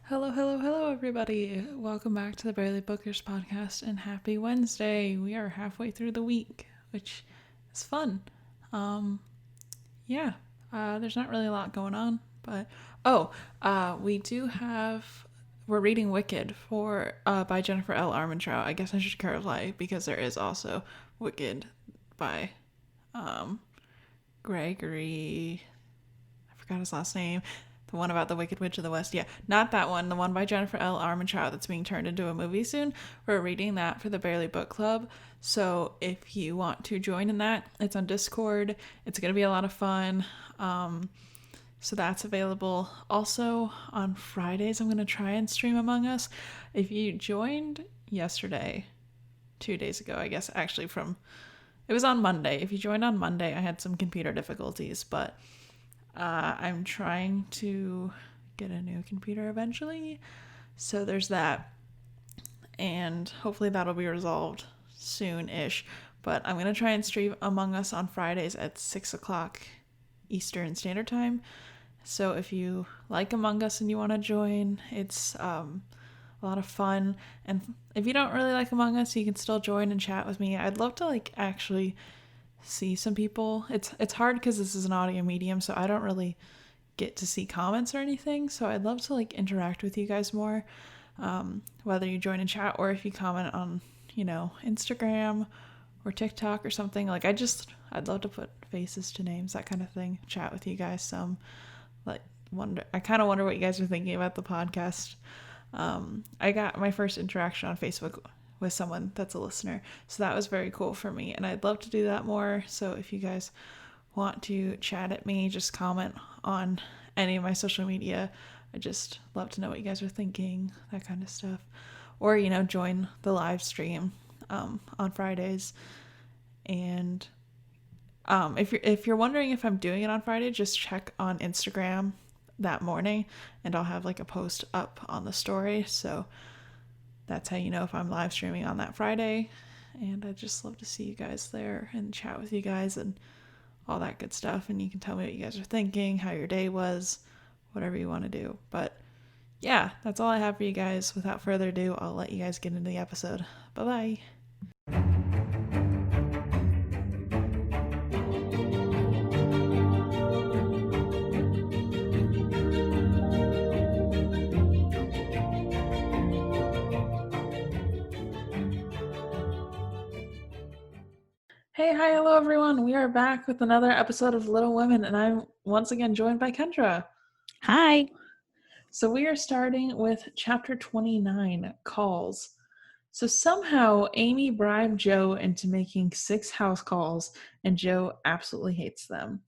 Hello, hello, hello, everybody. Welcome back to the Barely Bookers podcast and happy Wednesday. We are halfway through the week, which is fun. Um, yeah, there's not really a lot going on, but we do have. We're reading Wicked for by Jennifer L. Armentrout. I guess I should clarify because there is also Wicked by um, Gregory. I forgot his last name. The one about the Wicked Witch of the West. Yeah, not that one. The one by Jennifer L. Armentrout that's being turned into a movie soon. We're reading that for the Barely Book Club. So if you want to join in that, it's on Discord. It's going to be a lot of fun. So that's available. Also, on Fridays, I'm going to try and stream Among Us. If you joined yesterday, 2 days ago, I guess, actually, it was on Monday. If you joined on Monday, I had some computer difficulties, but I'm trying to get a new computer eventually. So there's that. And hopefully that'll be resolved soon-ish. But I'm going to try and stream Among Us on Fridays at 6 o'clock Eastern Standard Time. So if you like Among Us and you want to join, it's a lot of fun. And if you don't really like Among Us, you can still join and chat with me. I'd love to actually see some people. It's hard because this is an audio medium, so I don't really get to see comments or anything. So I'd love to interact with you guys more, whether you join in chat or if you comment on Instagram or TikTok or something. I'd love to put faces to names, that kind of thing. Chat with you guys some. I kind of wonder what you guys are thinking about the podcast. I got my first interaction on Facebook with someone that's a listener. So that was very cool for me. And I'd love to do that more. So if you guys want to chat at me, just comment on any of my social media. I just love to know what you guys are thinking, that kind of stuff. Or, join the live stream on Fridays. And if you're wondering if I'm doing it on Friday, just check on Instagram that morning and I'll have a post up on the story. So that's how you know if I'm live streaming on that Friday. And I'd just love to see you guys there and chat with you guys and all that good stuff. And you can tell me what you guys are thinking, how your day was, whatever you want to do. But yeah, that's all I have for you guys. Without further ado, I'll let you guys get into the episode. Bye-bye. Hey, hi, hello everyone. We are back with another episode of Little Women, and I'm once again joined by Kendra. Hi. So we are starting with chapter 29, Calls. So somehow Amy bribed Joe into making 6 house calls, and Joe absolutely hates them.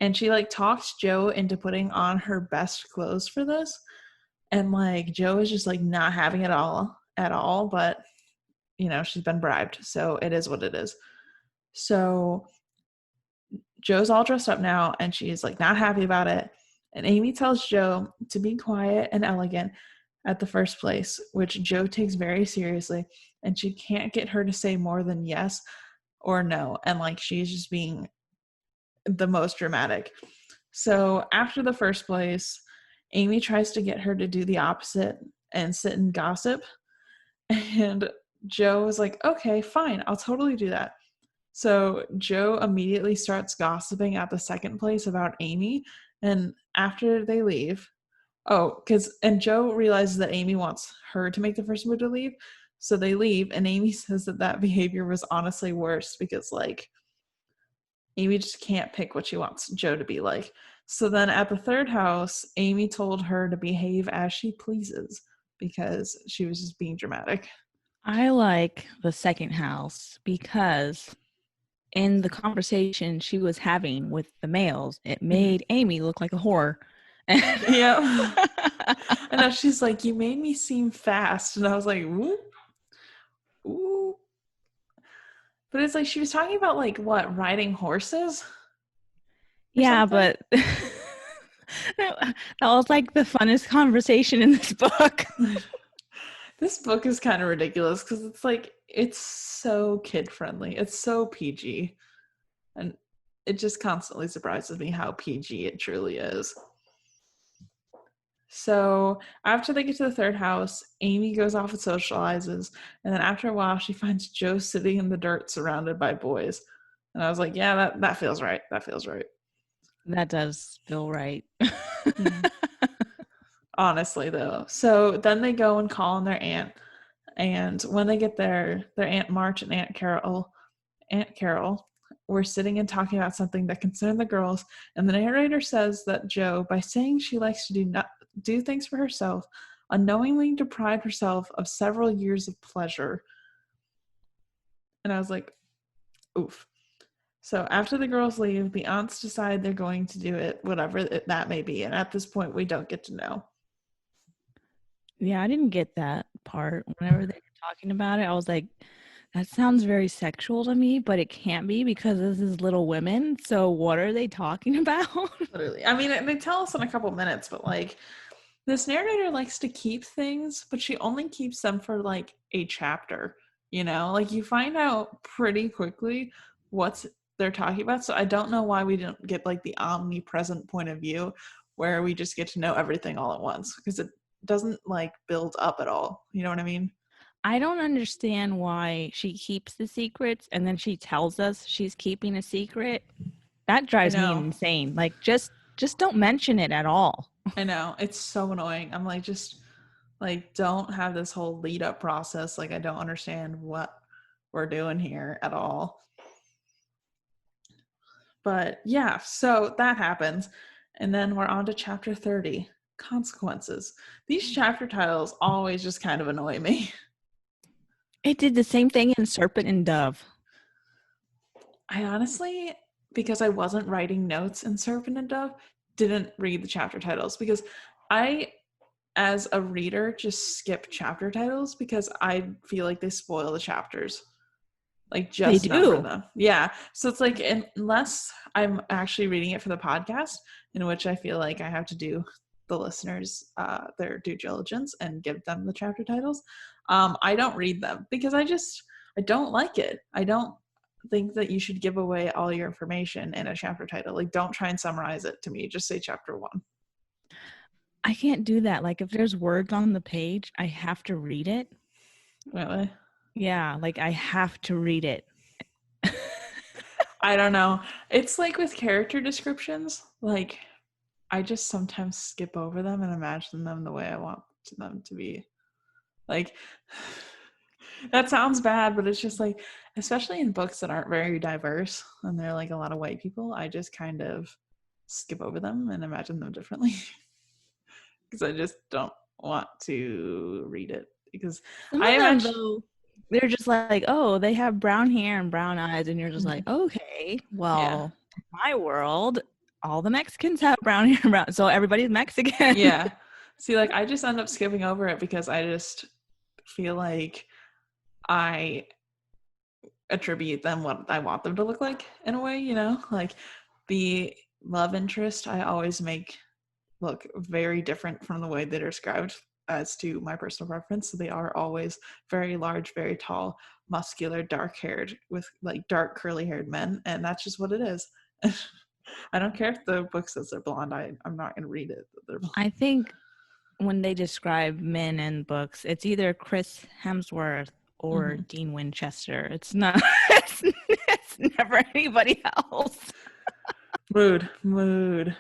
And she talks Joe into putting on her best clothes for this. And Joe is just not having it all at all, but she's been bribed, so it is what it is. So Joe's all dressed up now and she's not happy about it. And Amy tells Joe to be quiet and elegant at the first place, which Joe takes very seriously. And she can't get her to say more than yes or no. And she's just being the most dramatic. So after the first place, Amy tries to get her to do the opposite and sit and gossip. And Joe is like, okay, fine, I'll totally do that. So Joe immediately starts gossiping at the second place about Amy. And after they leave, and Joe realizes that Amy wants her to make the first move to leave. So they leave, and Amy says that behavior was honestly worse because, Amy just can't pick what she wants Joe to be like. So then at the third house, Amy told her to behave as she pleases because she was just being dramatic. I like the second house because in the conversation she was having with the males, it made Amy look like a whore. Yeah. I know, she's like, you made me seem fast. And I was like, ooh. Ooh. But it's she was talking about what, riding horses? Yeah, but that was the funnest conversation in this book. This book is kind of ridiculous because it's so kid friendly. It's so PG. And it just constantly surprises me how PG it truly is. So after they get to the third house, Amy goes off and socializes. And then after a while, she finds Joe sitting in the dirt surrounded by boys. And I was like, yeah, that feels right. That feels right. That does feel right. Mm. Honestly, though. So then they go and call on their aunt. And when they get there, their Aunt March and Aunt Carol were sitting and talking about something that concerned the girls. And the narrator says that Joe, by saying she likes to do things for herself, unknowingly deprived herself of several years of pleasure. And I was like, oof. So after the girls leave, the aunts decide they're going to do it, whatever that may be. And at this point, we don't get to know. Yeah, I didn't get that part. Whenever they were talking about it, I was like, that sounds very sexual to me, but it can't be because this is Little Women. So what are they talking about? Literally. I mean, they tell us in a couple minutes, but like, this narrator likes to keep things, but she only keeps them for like a chapter, Like you find out pretty quickly what's they're talking about. So I don't know why we didn't get like the omnipresent point of view where we just get to know everything all at once because it doesn't like build up at all. You know what I mean? I don't understand why she keeps the secrets and then she tells us she's keeping a secret. That I drives me know. insane. Like just don't mention it at all. I know. It's so annoying. I'm like, just like, don't have this whole lead up process. Like, I don't understand what we're doing here at all. But yeah, so that happens. And then we're on to chapter 30, consequences. These chapter titles always just kind of annoy me. It did the same thing in Serpent and Dove. I honestly, because I wasn't writing notes in Serpent and Dove, didn't read the chapter titles because I, as a reader, just skip chapter titles because I feel like they spoil the chapters. Like They just number do. them. Yeah. So it's like unless I'm actually reading it for the podcast, in which I feel like I have to do the listeners their due diligence and give them the chapter titles. I don't read them because I don't like it. I don't think that you should give away all your information in a chapter title. Like don't try and summarize it to me. Just say chapter one. I can't do that. Like if there's words on the page, I have to read it. Really? Yeah, like I have to read it. I don't know. It's like with character descriptions, like I just sometimes skip over them and imagine them the way I want them to be. Like, that sounds bad, but it's just like, especially in books that aren't very diverse and they're like a lot of white people, I just kind of skip over them and imagine them differently because I just don't want to read it. Because Some I of them imagine, though, they're just like, oh, they have brown hair and brown eyes, and you're just like, Mhm. okay, Yeah, well, in my world, all the Mexicans have brown hair and brown, so everybody's Mexican. yeah. See, like, I just end up skipping over it because I just feel like I attribute them what I want them to look like in a way, like the love interest I always make look very different from the way they're described as to my personal preference. So they are always very large, very tall, muscular, dark haired with like dark curly haired men. And that's just what it is. I don't care if the book says they're blonde. I'm not going to read it. They're blonde. I think when they describe men in books, it's either Chris Hemsworth or Mm-hmm. Dean Winchester. It's not. It's never anybody else. Mood.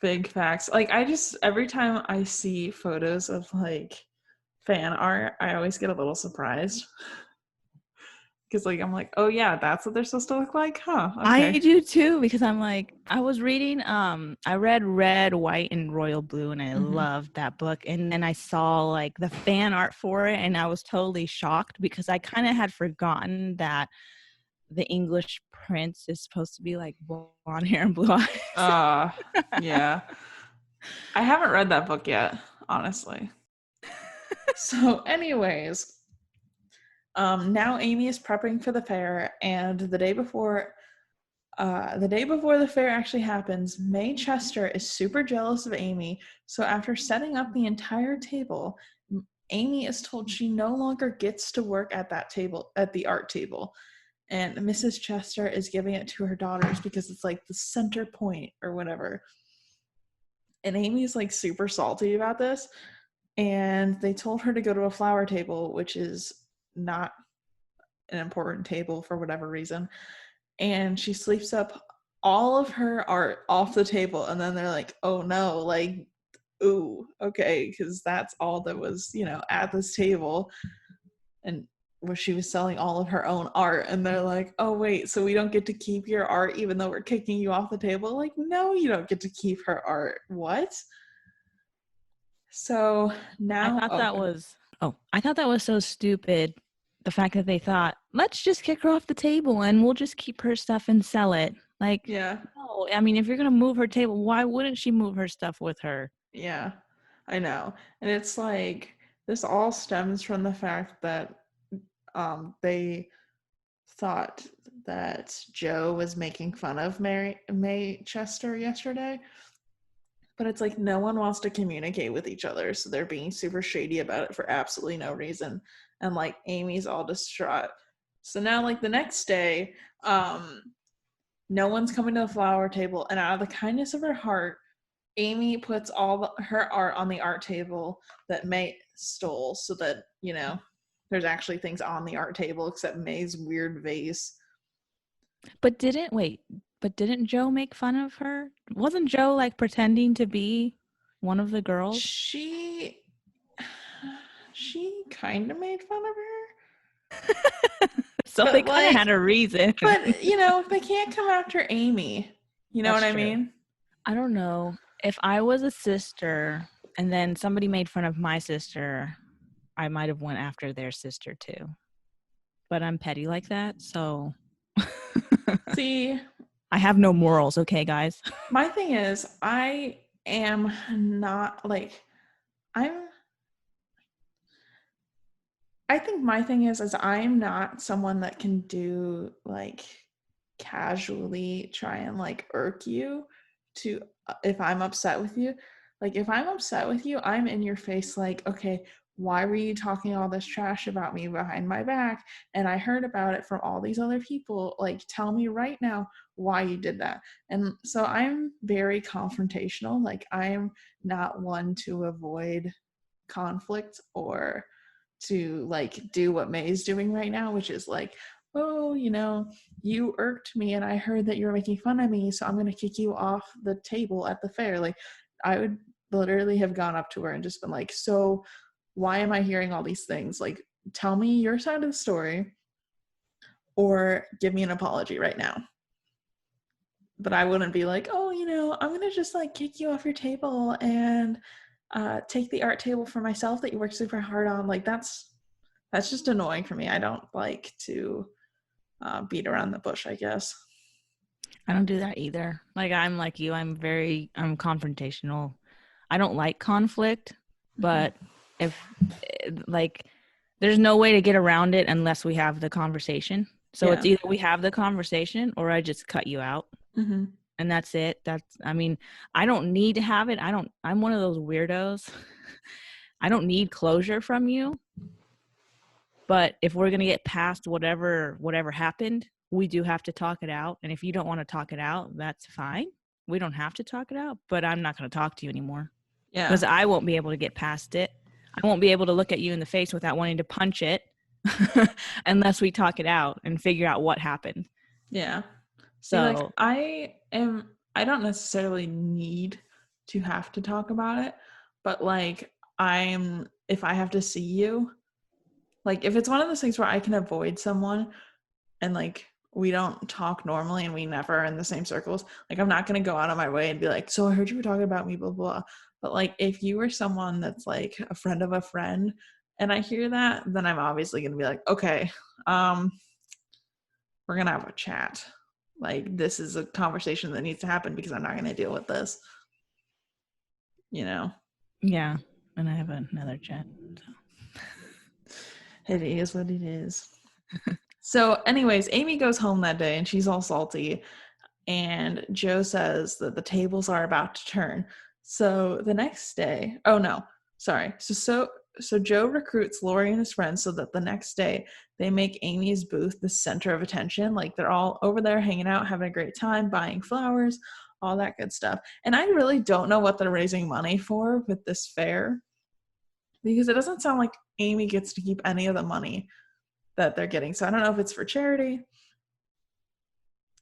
Big facts. Like I just every time I see photos of like fan art, I always get a little surprised because like I'm like, oh yeah, that's what they're supposed to look like, huh? I Okay. do too because I'm like I was reading I read Red, White and Royal Blue and I Mm-hmm. loved that book and then I saw like the fan art for it and I was totally shocked because I kind of had forgotten that the English prince is supposed to be like blonde hair and blue eyes. Uh, yeah. I haven't read that book yet, honestly. So, anyways, now Amy is prepping for the fair, and the day before the fair actually happens, May Chester is super jealous of Amy. So after setting up the entire table, Amy is told she no longer gets to work at that table, at the art table. And Mrs. Chester is giving it to her daughters because it's like the center point or whatever. And Amy's like super salty about this. And they told her to go to a flower table, which is not an important table for whatever reason. And she sweeps up all of her art off the table. And then they're like, oh no, like, ooh, okay, because that's all that was, at this table. And where she was selling all of her own art. And they're like, oh, wait, so we don't get to keep your art even though we're kicking you off the table? Like, no, you don't get to keep her art. What? So I now, thought that was I thought that was so stupid. The fact that they thought, let's just kick her off the table and we'll just keep her stuff and sell it. Like, yeah, no, I mean, if you're gonna move her table, why wouldn't she move her stuff with her? yeah, I know. And it's like, this all stems from the fact that they thought that Joe was making fun of May Chester yesterday. But it's like no one wants to communicate with each other, so they're being super shady about it for absolutely no reason. And like Amy's all distraught. So now like the next day, no one's coming to the flower table, and out of the kindness of her heart, Amy puts all her art on the art table that May stole, so that there's actually things on the art table except May's weird vase. But didn't Joe make fun of her? Wasn't Joe like pretending to be one of the girls? She kind of made fun of her, So they but kind of had a reason. they can't come after Amy. You know That's what I true. mean? I don't know. If I was a sister and then somebody made fun of my sister, I might have went after their sister too. But I'm petty like that, so See, I have no morals, okay, guys? my thing is, I am not like I'm I think my thing is I'm not someone that can do like casually try and like irk you to if I'm upset with you. Like if I'm upset with you, I'm in your face like, okay, why were you talking all this trash about me behind my back? And I heard about it from all these other people. Like tell me right now why you did that. And so I'm very confrontational. Like I'm not one to avoid conflict or to like do what May's doing right now, which is like, oh, you irked me and I heard that you were making fun of me, so I'm going to kick you off the table at the fair. Like, I would literally have gone up to her and just been like, so why am I hearing all these things? Like, tell me your side of the story or give me an apology right now. But I wouldn't be like, oh, I'm going to just like kick you off your table and take the art table for myself that you worked super hard on. Like, that's just annoying for me. I don't like to beat around the bush, I guess. I don't do that either. Like I'm like you, I'm confrontational. I don't like conflict, but if like there's no way to get around it unless we have the conversation. So it's either we have the conversation or I just cut you out. Mm-hmm. And that's it. I mean, I don't need to have it. I'm one of those weirdos. I don't need closure from you. But if we're going to get past whatever happened, we do have to talk it out. And if you don't want to talk it out, that's fine. We don't have to talk it out, but I'm not going to talk to you anymore. Yeah. Because I won't be able to get past it. I won't be able to look at you in the face without wanting to punch it unless we talk it out and figure out what happened. Yeah. See, like I don't necessarily need to have to talk about it, but like if I have to see you, like if it's one of those things where I can avoid someone and like we don't talk normally and we never are in the same circles, like I'm not going to go out of my way and be like, so I heard you were talking about me, blah, blah. But like if you were someone that's like a friend of a friend and I hear that, then I'm obviously going to be like, okay, we're going to have a chat. Like this is a conversation that needs to happen because I'm not going to deal with this. Yeah. And I have another chat. So. It is what it is. So anyways, Amy goes home that day and she's all salty. And Joe says that the tables are about to turn. So the next day, oh no, sorry. So Joe recruits Laurie and his friends so that the next day they make Amy's booth the center of attention. Like they're all over there hanging out, having a great time, buying flowers, all that good stuff. And I really don't know what they're raising money for with this fair, because it doesn't sound like Amy gets to keep any of the money that they're getting. So I don't know if it's for charity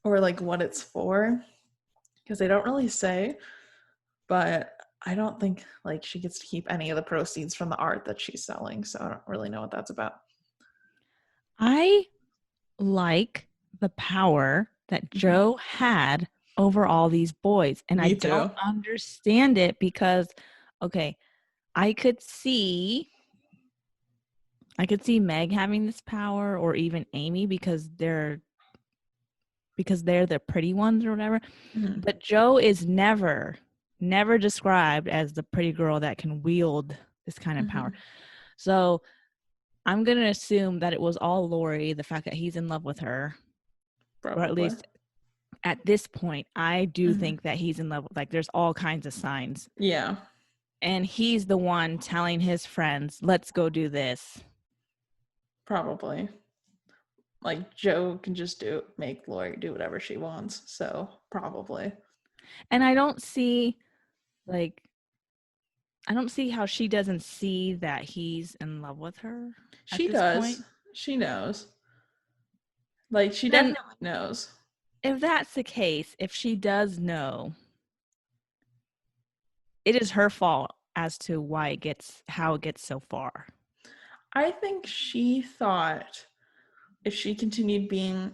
or like what it's for, because they don't really say. But I don't think like she gets to keep any of the proceeds from the art that she's selling. So I don't really know what that's about. I like the power that Joe had over all these boys. And I Me don't too. understand it because, okay, I could see Meg having this power, or even Amy, because they're the pretty ones or whatever. Mm-hmm. But Joe is never described as the pretty girl that can wield this kind of power. So I'm going to assume that it was all Laurie, the fact that he's in love with her. Probably. Or at least at this point, I do think that he's in love with, like, there's all kinds of signs. Yeah. And he's the one telling his friends, let's go do this. Probably. Like Joe can just make Laurie do whatever she wants. So probably. And I don't see how she doesn't see that he's in love with her. She does. Point. She knows. Like she definitely knows. If that's the case, if she does know, it is her fault as to how it gets so far. I think she thought if she continued being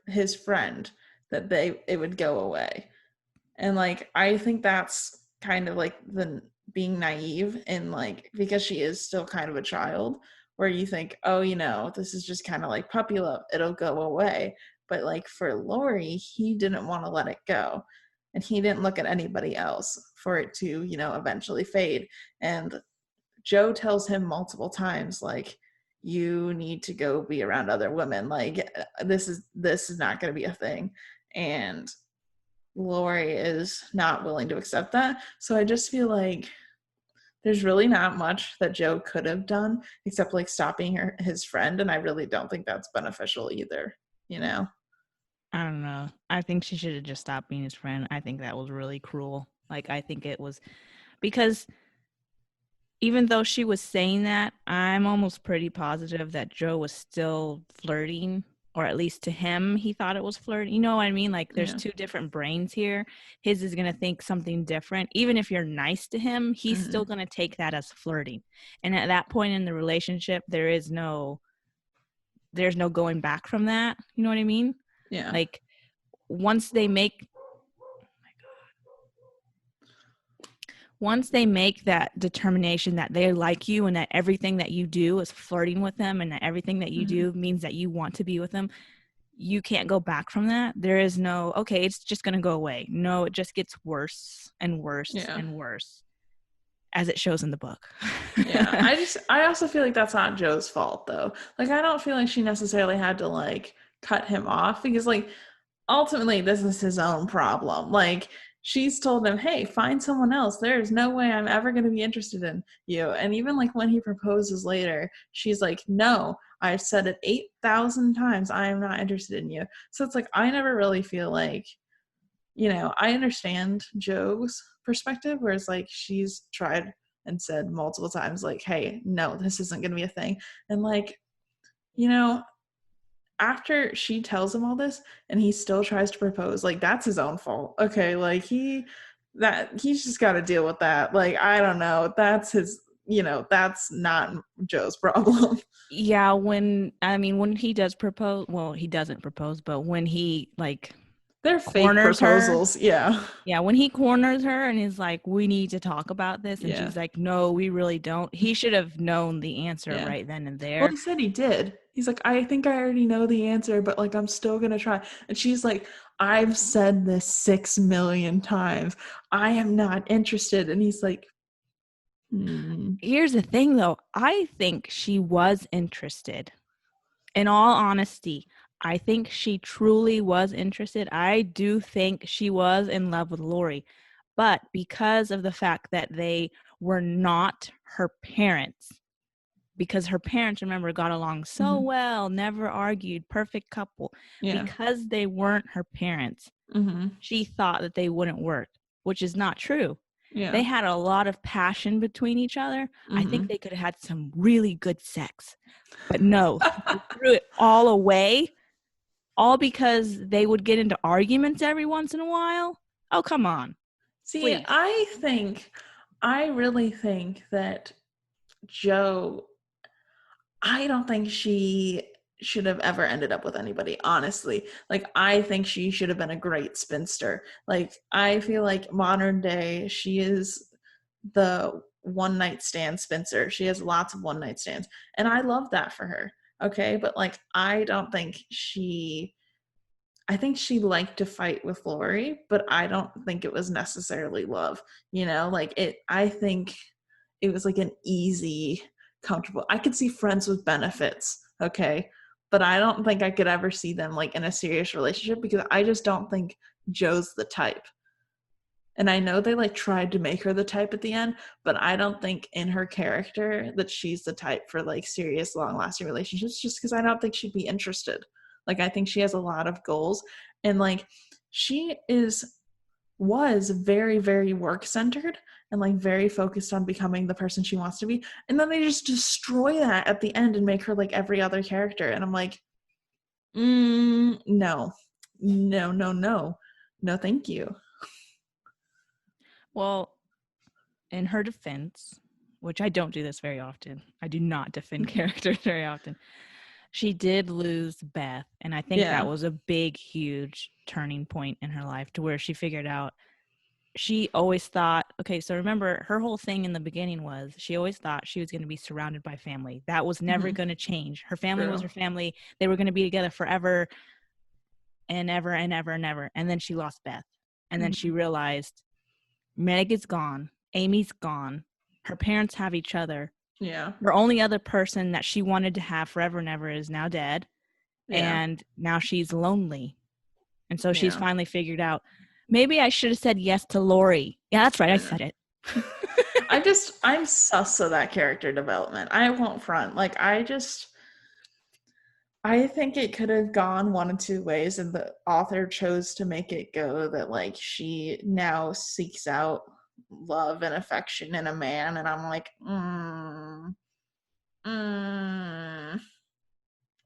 his friend that it would go away. And like I think that's kind of like the being naive, and like because she is still kind of a child, where you think, oh, this is just kind of like puppy love, it'll go away. But like for Laurie, he didn't want to let it go, and he didn't look at anybody else for it to eventually fade. And Joe tells him multiple times, like, you need to go be around other women, like this is not going to be a thing. And Laurie is not willing to accept that. So I just feel like there's really not much that Joe could have done except like stopping his friend, and I really don't think that's beneficial either. I don't know. I think she should have just stopped being his friend. I think that was really cruel. Like, I think it was because even though she was saying that, I'm almost pretty positive that Joe was still flirting, or at least to him, he thought it was flirting. You know what I mean? Like, there's two different brains here. His is going to think something different. Even if you're nice to him, he's still going to take that as flirting. And at that point in the relationship, there's no going back from that. You know what I mean? Yeah. Like, once they make that determination that they like you and that everything that you do is flirting with them and that everything that you do means that you want to be with them, you can't go back from that. There is no, okay, it's just going to go away. No, it just gets worse and worse and worse, as it shows in the book. Yeah. I also feel like that's not Joe's fault though. Like, I don't feel like she necessarily had to like cut him off, because like ultimately this is his own problem. Like, she's told him, hey, find someone else. There's no way I'm ever going to be interested in you. And even like when he proposes later, she's like, no, I've said it 8,000 times, I am not interested in you. So it's like, I never really feel like, I understand Joe's perspective, whereas like she's tried and said multiple times, like, hey, no, this isn't going to be a thing. And like, after she tells him all this and he still tries to propose, like, that's his own fault. Okay, like he's just got to deal with that. Like, I don't know, that's his, that's not Joe's problem. Yeah, when he does propose, well, he doesn't propose, but when he like they're fake proposals her, yeah, when he corners her and is like, we need to talk about this, and she's like, no, we really don't. He should have known the answer right then and there. Well, he said he did. He's like, I think I already know the answer, but like I'm still gonna try. And she's like, I've said this 6 million times, I am not interested. And he's like, Here's the thing though, I think she was interested. In all honesty, I think she truly was interested. I do think she was in love with Laurie, but because of the fact that they were not her parents, because her parents, remember, got along so Mhm. well, never argued, perfect couple. Yeah. Because they weren't her parents, Mhm. she thought that they wouldn't work, which is not true. Yeah. They had a lot of passion between each other. I think Mhm. they could have had some really good sex. But no, they threw it all away, all because they would get into arguments every once in a while. Oh, come on. See, Please. I really think that Joe, I don't think she should have ever ended up with anybody, honestly. Like, I think she should have been a great spinster. Like, I feel like modern day, she is the one night stand spinster. She has lots of one night stands. And I love that for her. Okay. But like, I don't think I think she liked to fight with Laurie, but I don't think it was necessarily love. Like I think it was like an easy, comfortable. I could see friends with benefits, okay? But I don't think I could ever see them like in a serious relationship because I just don't think Joe's the type. And I know they like tried to make her the type at the end, but I don't think in her character that she's the type for like serious, long lasting relationships just because I don't think she'd be interested. Like, I think she has a lot of goals and like she was very, very work centered and like very focused on becoming the person she wants to be. And then they just destroy that at the end and make her like every other character. And I'm like, no, no, no, no, no, thank you. Well, in her defense, which I don't do this very often, I do not defend characters very often. She did lose Beth, and I think that Yeah. was a big, huge turning point in her life to where she figured out she always thought, okay, so remember her whole thing in the beginning was she always thought she was going to be surrounded by family. That was never Mm-hmm. going to change. Her family was True. her family. They were going to be together forever and ever and ever and ever. And then she lost Beth. And then she Mm-hmm. realized Meg is gone. Amy's gone. Her parents have each other. Yeah. The only other person that she wanted to have forever and ever is now dead. Yeah. And now she's lonely. And so she's Yeah. finally figured out, maybe I should have said yes to Laurie. Yeah, that's right. I I know. said it. I'm sus of that character development. I won't front. Like, I think it could have gone one of two ways, and the author chose to make it go that like she now seeks out love and affection in a man, and I'm like, mm,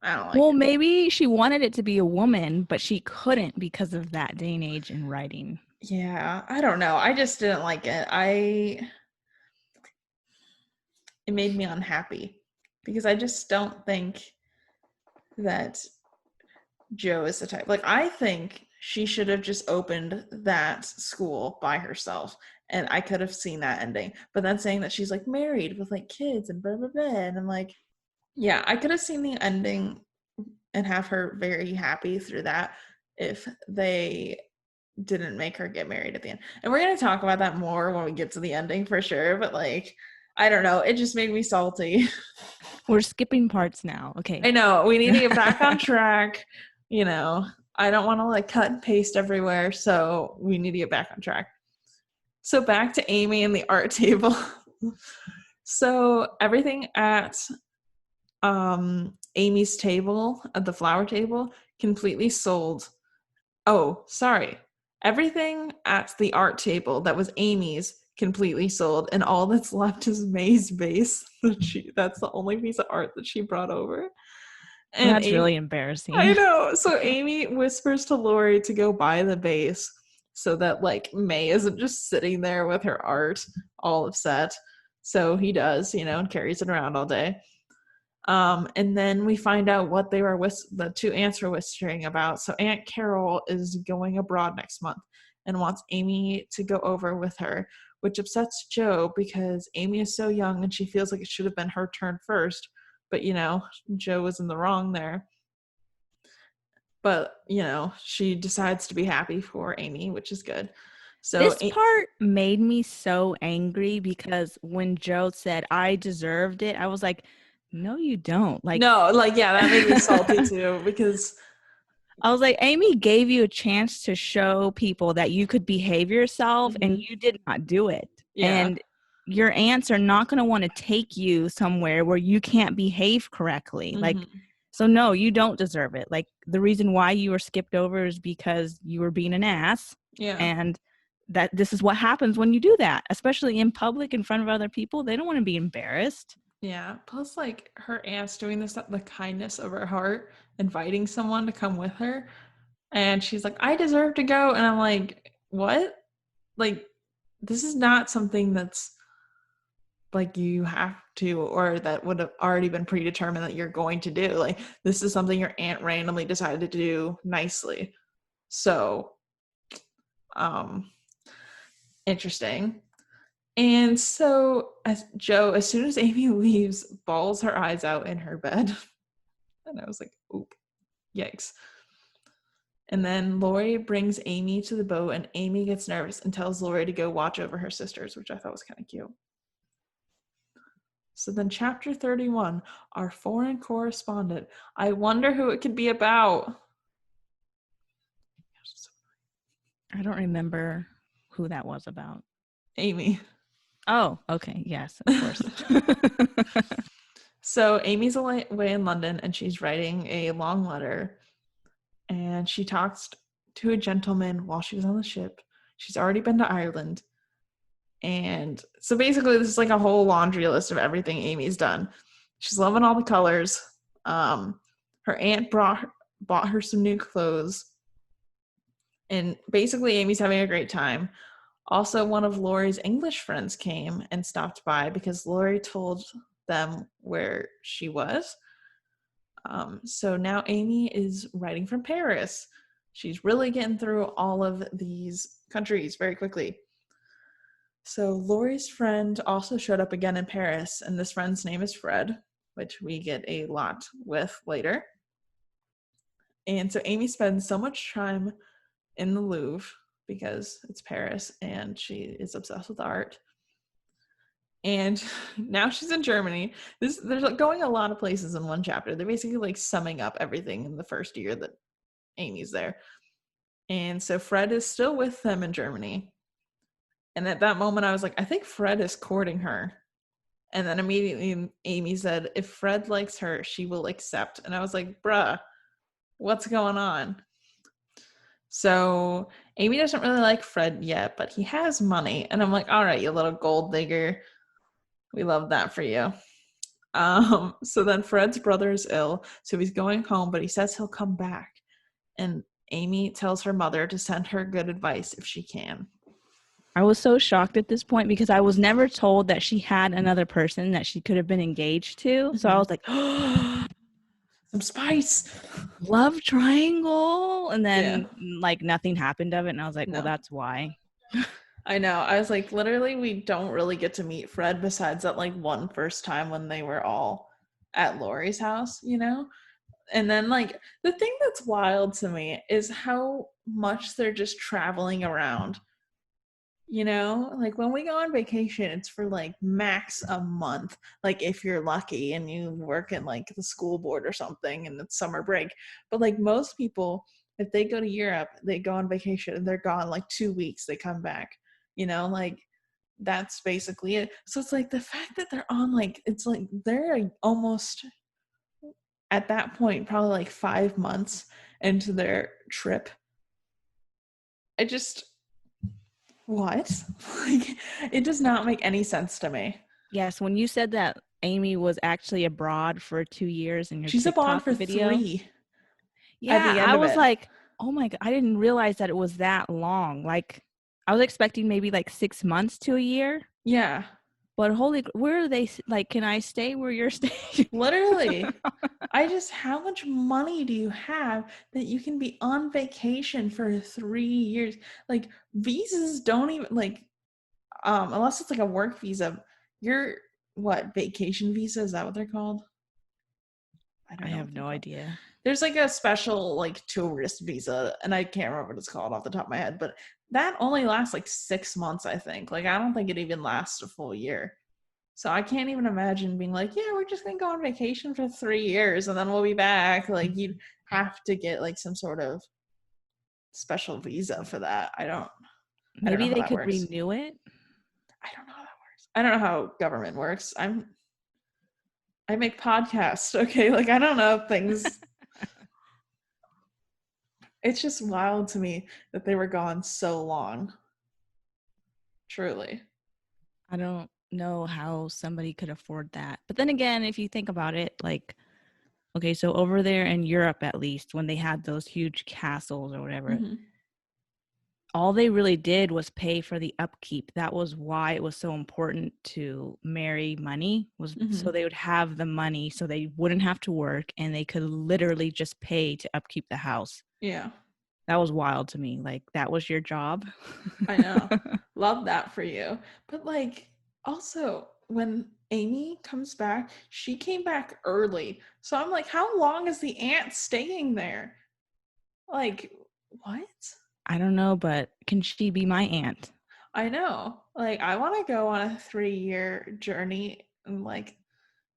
I don't like Well, it. maybe she wanted it to be a woman, but she couldn't because of that day and age in writing. Yeah, I don't know. I just didn't like it. It made me unhappy because I just don't think that Joe is the type. Like, I think she should have just opened that school by herself, and I could have seen that ending. But then saying that she's like married with like kids and blah blah blah, and I'm like, yeah, I could have seen the ending and have her very happy through that if they didn't make her get married at the end. And we're gonna talk about that more when we get to the ending for sure. But like, I don't know, it just made me salty. We're skipping parts now. Okay. I know we need to get back on track. You know, I don't want to like cut and paste everywhere, so we need to get back on track. So back to Amy and the art table. So everything at Amy's table, at the flower table, completely sold. Oh, sorry. Everything at the art table that was Amy's completely sold, and all that's left is May's vase. That's the only piece of art that she brought over. And That's really embarrassing. I know. So Amy whispers to Laurie to go buy the vase so that like May isn't just sitting there with her art all upset. So he does, and carries it around all day. And then we find out what the two aunts were whispering about. So Aunt Carol is going abroad next month and wants Amy to go over with her, which upsets Joe because Amy is so young and she feels like it should have been her turn first. But Joe was in the wrong there. But she decides to be happy for Amy, which is good. So This part made me so angry because when Joe said I deserved it, I was like, no, you don't. Like, no, like, yeah, that made me salty I too because was like, Amy gave you a chance to show people that you could behave yourself and mhm, you did not do it. yeah, And your aunts are not going to want to take you somewhere where you can't behave correctly. Like, Mm-hmm. so no, you don't deserve it. Like, the reason why you were skipped over is because you were being an ass. Yeah. And that this is what happens when you do that, especially in public in front of other people. They don't want to be embarrassed. Yeah. Plus, like, her aunt's doing this out of the kindness of her heart, inviting someone to come with her. And she's like, I deserve to go. And I'm like, what? Like, this is not something that's like you have to, or that would have already been predetermined that you're going to do. Like, this is something your aunt randomly decided to do nicely. So, um, interesting. And so, as Joe, as soon as Amy leaves, bawls her eyes out in her bed. And I was like, oop, yikes. And then Laurie brings Amy to the boat, and Amy gets nervous and tells Laurie to go watch over her sisters, which I thought was kind of cute. So then, chapter 31, our foreign correspondent. I wonder who it could be about. I don't remember who that was about. Amy. Oh, okay. Yes, of course. So Amy's away in London, and she's writing a long letter. And she talks to a gentleman while she was on the ship. She's already been to Ireland. And so basically, this is like a whole laundry list of everything Amy's done. She's loving all the colors. Her aunt bought her some new clothes. And basically, Amy's having a great time. Also, one of Laurie's English friends came and stopped by because Laurie told them where she was. So now Amy is writing from Paris. She's really getting through all of these countries very quickly. So Laurie's friend also showed up again in Paris, and this friend's name is Fred, which we get a lot with later. And so Amy spends so much time in the Louvre because it's Paris and she is obsessed with art. And now she's in Germany. There's like going a lot of places in one chapter. They're basically like summing up everything in the first year that Amy's there. And so Fred is still with them in Germany. And at that moment, I was like, I think Fred is courting her. And then immediately Amy said, if Fred likes her, she will accept. And I was like, bruh, what's going on? So Amy doesn't really like Fred yet, but he has money. And I'm like, all right, you little gold digger. We love that for you. So then Fred's brother is ill, so he's going home, but he says he'll come back. And Amy tells her mother to send her good advice if she can. I was so shocked at this point because I was never told that she had another person that she could have been engaged to. Mm-hmm. So I was like, oh, some spice. Love triangle. And then like nothing happened of it. And I was like, well, that's why. I know. I was like, literally, we don't really get to meet Fred besides that like one first time when they were all at Laurie's house, you know? And then like the thing that's wild to me is how much they're just traveling around. You know, like when we go on vacation, it's for like max a month. Like if you're lucky and you work in like the school board or something and it's summer break. But like most people, if they go to Europe, they go on vacation and they're gone like 2 weeks, they come back. You know, like that's basically it. So it's like the fact that they're on like, it's like they're almost at that point, probably like 5 months into their trip. I just, what? Like, it does not make any sense to me. Yes, when you said that Amy was actually abroad for 2 years in your She's TikTok abroad for video, 3. Yeah, I was like, oh my God, I didn't realize that it was that long. Like, I was expecting maybe like 6 months to a year. Yeah. But holy, where are they? Like, can I stay where you're staying? Literally. How much money do you have that you can be on vacation for 3 years? Like, visas don't even, like, unless it's like a work visa, you're, what, vacation visa? Is that what they're called? I have no idea. There's like a special like tourist visa, and I can't remember what it's called off the top of my head, but that only lasts like 6 months, I think. Like, I don't think it even lasts a full year. So I can't even imagine being like, yeah, we're just gonna go on vacation for 3 years and then we'll be back. Like, you'd have to get like some sort of special visa for that. I don't Maybe know they how could that works. renew it. I don't know how that works. I don't know how government works. I make podcasts, okay? Like I don't know things. It's just wild to me that they were gone so long. Truly. I don't know how somebody could afford that. But then again, if you think about it, like, okay, so over there in Europe, at least, when they had those huge castles or whatever, Mm-hmm. all they really did was pay for the upkeep. That was why it was so important to marry money, was Mm-hmm. so they would have the money so they wouldn't have to work and they could literally just pay to upkeep the house. Yeah. That was wild to me. Like, that was your job. I know. Love that for you. But like also when Amy comes back, she came back early. So I'm like, how long is the aunt staying there? Like, what? I don't know, but can she be my aunt? I know. Like, I want to go on a 3-year journey and like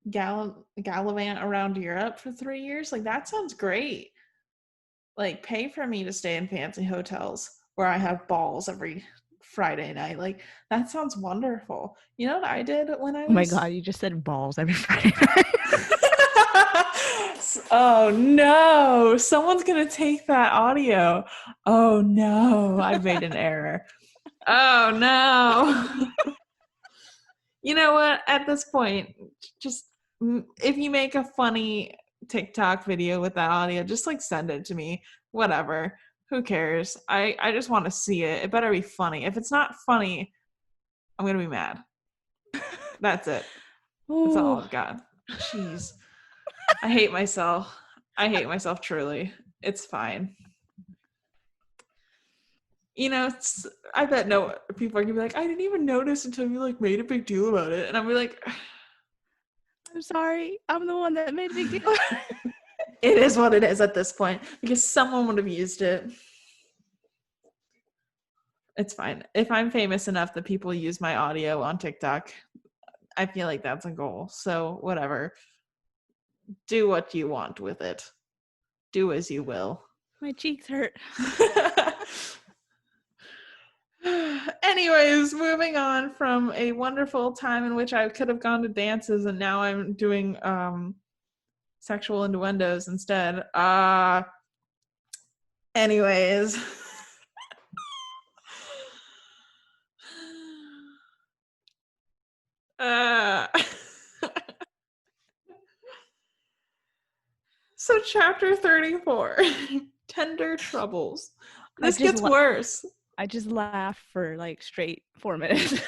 gallivant around Europe for 3 years. Like, that sounds great. Like, pay for me to stay in fancy hotels where I have balls every Friday night. Like, that sounds wonderful. You know what I did when I Oh my was. God, you just said balls every Friday night. Oh no, someone's gonna take that audio. Oh no, I've made an error. Oh no. You know what? At this point, just if you make a funny TikTok video with that audio, just like send it to me. Whatever. Who cares? I just want to see it. It better be funny. If it's not funny, I'm gonna be mad. That's it. That's all Ooh, I've got. Jeez. I hate myself. I hate myself truly. It's fine. You know, I bet no people are gonna be like, I didn't even notice until you like made a big deal about it. And I'll be like, I'm sorry. I'm the one that made a big deal. it is what it is at this point because someone would have used it. It's fine. If I'm famous enough that people use my audio on TikTok, I feel like that's a goal. So, whatever. Do what you want with it. Do as you will. My cheeks hurt. Anyways, moving on from a wonderful time in which I could have gone to dances and now I'm doing sexual innuendos instead. Anyways. uh So chapter 34. Tender troubles. I This just gets worse. I just laughed for like straight 4 minutes.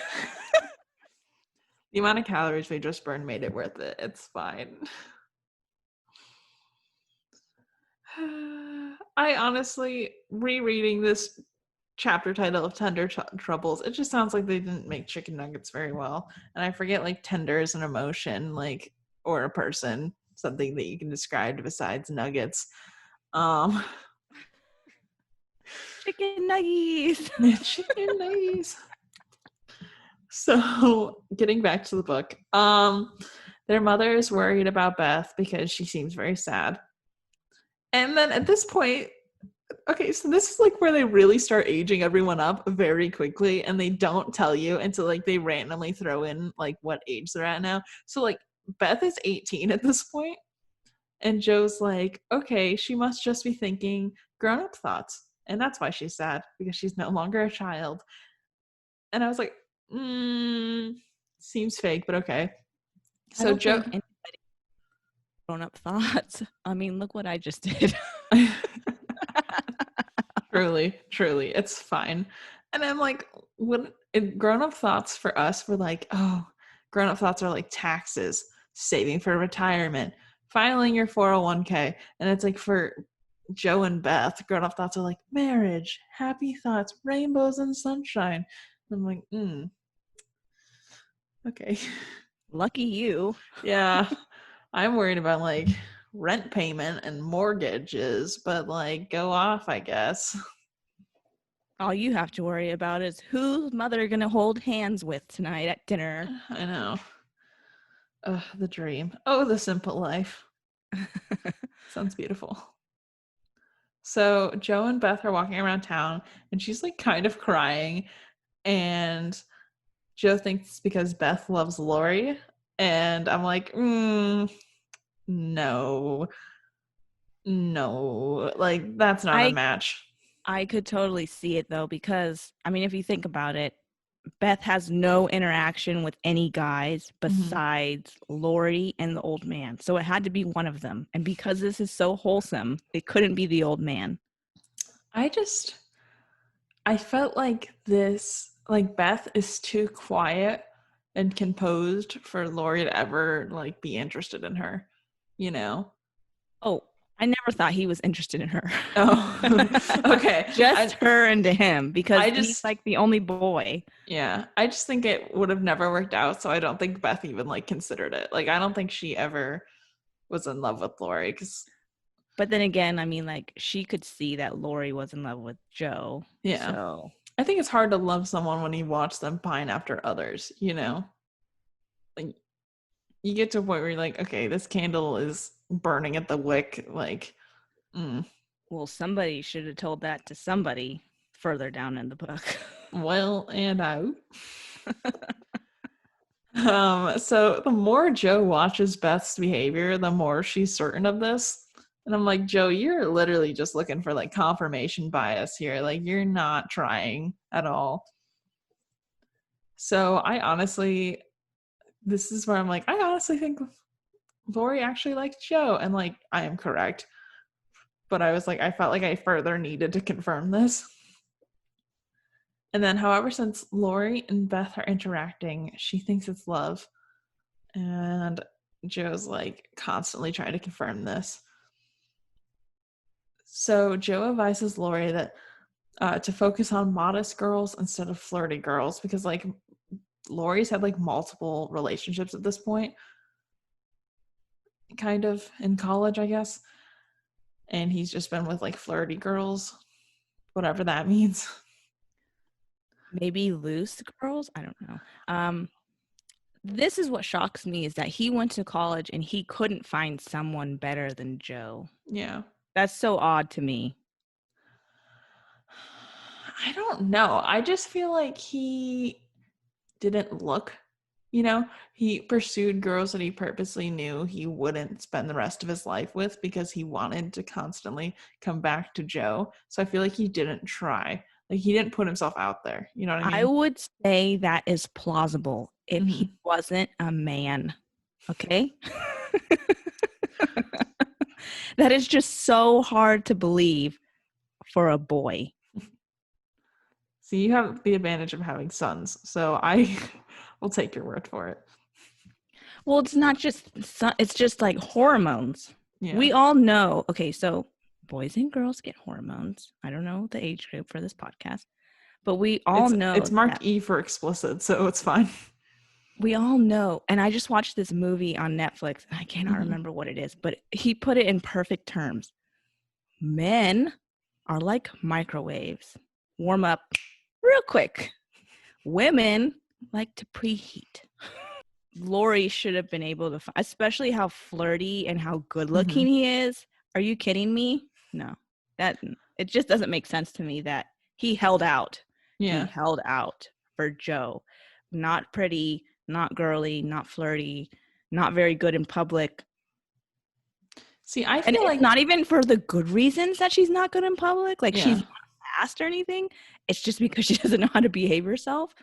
The amount of calories we just burned made it worth it. It's fine. I honestly, rereading this chapter title of Tender Troubles, it just sounds like they didn't make chicken nuggets very well. And I forget like tender is an emotion, like, or a person, something that you can describe besides nuggets. Chicken nuggies. Chicken nuggets. So getting back to the book, their mother is worried about Beth because she seems very sad. And then at this point, okay, so this is like where they really start aging everyone up very quickly, and they don't tell you until like they randomly throw in like what age they're at now. So like Beth is 18 at this point, and Joe's like, okay, she must just be thinking grown-up thoughts. And that's why she's sad, because she's no longer a child. And I was like, seems fake, but okay. I So don't Joe. think anybody grown up thoughts. I mean, look what I just did. Truly, it's fine. And I'm like, what grown up thoughts for us were like, oh, grown up thoughts are like taxes, saving for retirement, filing your 401k. And it's like for Joe and Beth, grown up thoughts are like marriage, happy thoughts, rainbows and sunshine. And I'm like, okay. Lucky you. Yeah. I'm worried about like rent payment and mortgages, but like go off, I guess. All you have to worry about is who's mother gonna hold hands with tonight at dinner. I know. The dream. Oh, the simple life. Sounds beautiful. So Joe and Beth are walking around town and she's like kind of crying and Joe thinks it's because Beth loves Laurie, and I'm like, no, no, like that's not a I match. I could totally see it though, because I mean, if you think about it, Beth has no interaction with any guys Mm-hmm. besides Laurie and the old man. So it had to be one of them. And because this is so wholesome, it couldn't be the old man. I just, I felt like this, like Beth is too quiet and composed for Laurie to ever like be interested in her, you know? Oh, I never thought he was interested in her. Oh, okay. Just her and him, because I he's just, like the only boy. yeah, I just think it would have never worked out. So I don't think Beth even like considered it. Like, I don't think she ever was in love with Laurie because, But then again, I mean, like, she could see that Laurie was in love with Joe. yeah, So I think it's hard to love someone when you watch them pine after others, you know? Like, you get to a point where you're like, okay, this candle is burning at the wick. Like, mm, well, somebody should have told that to somebody further down in the book. well and out. So the more Joe watches Beth's behavior, the more she's certain of this. And I'm like, Joe, you're literally just looking for like confirmation bias here. Like, you're not trying at all. So I honestly, this is where I'm like, I honestly think Laurie actually liked Joe. And like, I am correct. But I was like, I felt like I further needed to confirm this. And then, however, since Laurie and Beth are interacting, she thinks it's love. And Joe's like constantly trying to confirm this. So Joe advises Laurie that to focus on modest girls instead of flirty girls because like Laurie's had like multiple relationships at this point, kind of in college, I guess. And he's just been with like flirty girls, whatever that means. Maybe loose girls. I don't know. This is what shocks me, is that he went to college and he couldn't find someone better than Joe. Yeah. That's so odd to me. I don't know. I just feel like he didn't look, you know, he pursued girls that he purposely knew he wouldn't spend the rest of his life with because he wanted to constantly come back to Joe. So I feel like he didn't try. Like he didn't put himself out there. You know what I I mean? would say that is plausible if he Mm-hmm. wasn't a man. Okay? That is just so hard to believe for a boy. So you have the advantage of having sons. So I will take your word for it. Well, it's not just, it's just like hormones. Yeah. We all know. Okay, so boys and girls get hormones. I don't know the age group for this podcast, but we all It's know marked that. E for explicit, so it's fine. We all know. And I just watched this movie on Netflix, and I cannot Mm-hmm. remember what it is, but he put it in perfect terms. Men are like microwaves, warm up real quick. Women like to preheat. Laurie should have been able to, especially how flirty and how good Mm-hmm. looking he is. Are you kidding me? No, that it just doesn't make sense to me that he held out. He Yeah. held out for Joe. Not pretty, not girly, not flirty, not very good in public. See, I And feel it's like not even for the good reasons that she's not good in public. Like, she's yeah. not fast or anything. It's just because she doesn't know how to behave herself.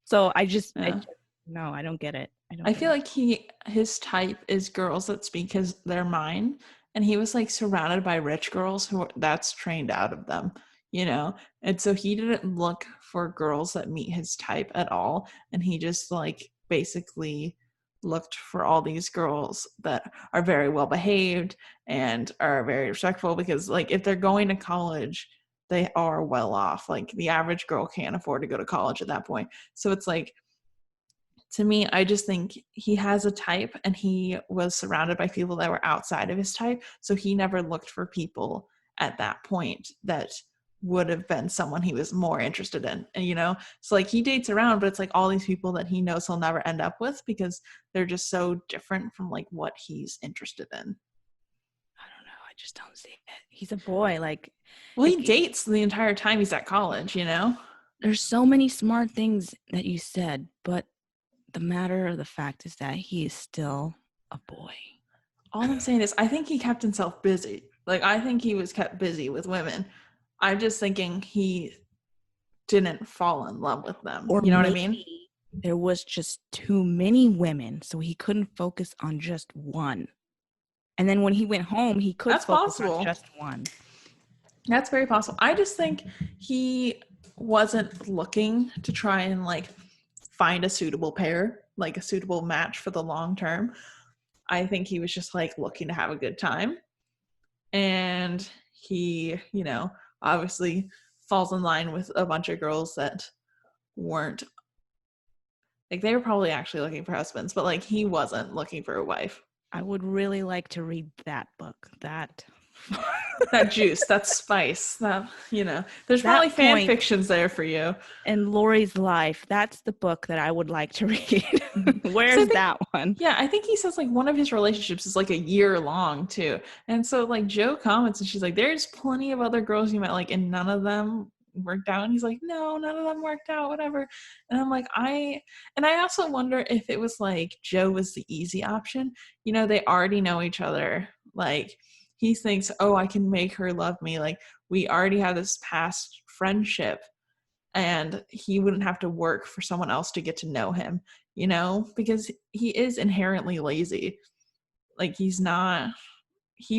So Yeah. no, I don't get it. I don't I get feel it. like his type is girls that speak their mind, and he was like surrounded by rich girls that's trained out of them, you know. And so he didn't look for girls that meet his type at all, and he just like basically looked for all these girls that are very well behaved and are very respectful because like if they're going to college they are well off. Like the average girl can't afford to go to college at that point. So it's like to me, I just think he has a type and he was surrounded by people that were outside of his type. So he never looked for people at that point that would have been someone he was more interested in. And, you know, so like he dates around, but it's like all these people that he knows he'll never end up with because they're just so different from like what he's interested in. I don't know. I just don't see it. He's a boy. Like, Well, if he dates the entire time he's at college, you know? There's so many smart things that you said, but the matter of the fact is that he is still a boy. All I'm saying is I think he kept himself busy. Like, I think he was kept busy with women. I'm just thinking he didn't fall in love with them. Or You know what I mean? maybe there was just too many women, so he couldn't focus on just one. And then when he went home, he could That's focus on possible. just one. That's very possible. I just think he wasn't looking to try and like find a suitable pair, like a suitable match for the long term. I think he was just like looking to have a good time. And he, obviously falls in line with a bunch of girls that weren't like, they were probably actually looking for husbands, but like he wasn't looking for a wife. I would really like to read that book. That Juice, that spice, there's that probably fan point fictions there for you. in Laurie's life, that's the book that I would like to read. Where's that one? Yeah, I think he says like one of his relationships is like a year long too. And so like Jo comments and she's like, there's plenty of other girls you met, like, and none of them worked out. And he's like, no, none of them worked out, whatever. And I'm like, I also wonder if it was like Jo was the easy option. They already know each other. Like, he thinks, oh, I can make her love me. Like, we already have this past friendship, and he wouldn't have to work for someone else to get to know him, because he is inherently lazy. Like, he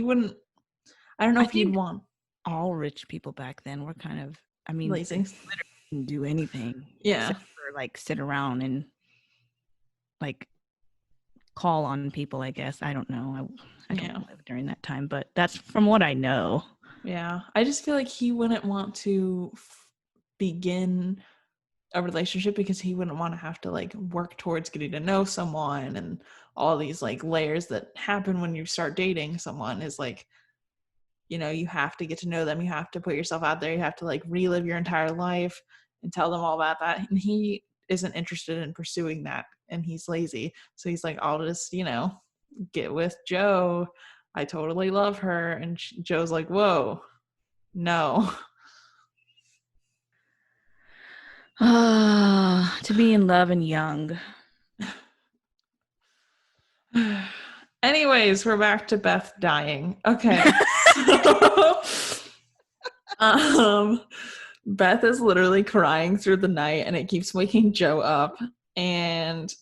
wouldn't, I don't know I if he'd think want all rich people back then were kind of, I mean, they lazy. literally didn't do anything Yeah. except for like sit around and like call on people, I guess. I don't know. I don't live during that time, but that's from what I know. Yeah. I just feel like he wouldn't want to begin a relationship because he wouldn't want to have to like work towards getting to know someone, and all these like layers that happen when you start dating someone is like, you have to get to know them, you have to put yourself out there, you have to like relive your entire life and tell them all about that. And he isn't interested in pursuing that, and he's lazy. So he's like, I'll just, get with Jo. I totally love her. And Jo's like, whoa, no. To be in love and young. Anyways, we're back to Beth dying. Okay. So, Beth is literally crying through the night, and it keeps waking Jo up, and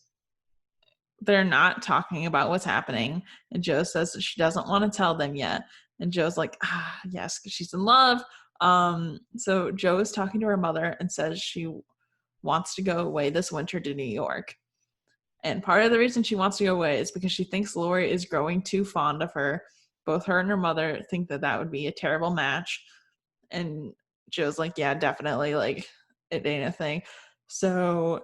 they're not talking about what's happening. And Jo says that she doesn't want to tell them yet. And Jo's like, yes, because she's in love. So Jo is talking to her mother and says she wants to go away this winter to New York. And part of the reason she wants to go away is because she thinks Laurie is growing too fond of her. Both her and her mother think that that would be a terrible match. And Jo's like, yeah, definitely. Like, it ain't a thing. So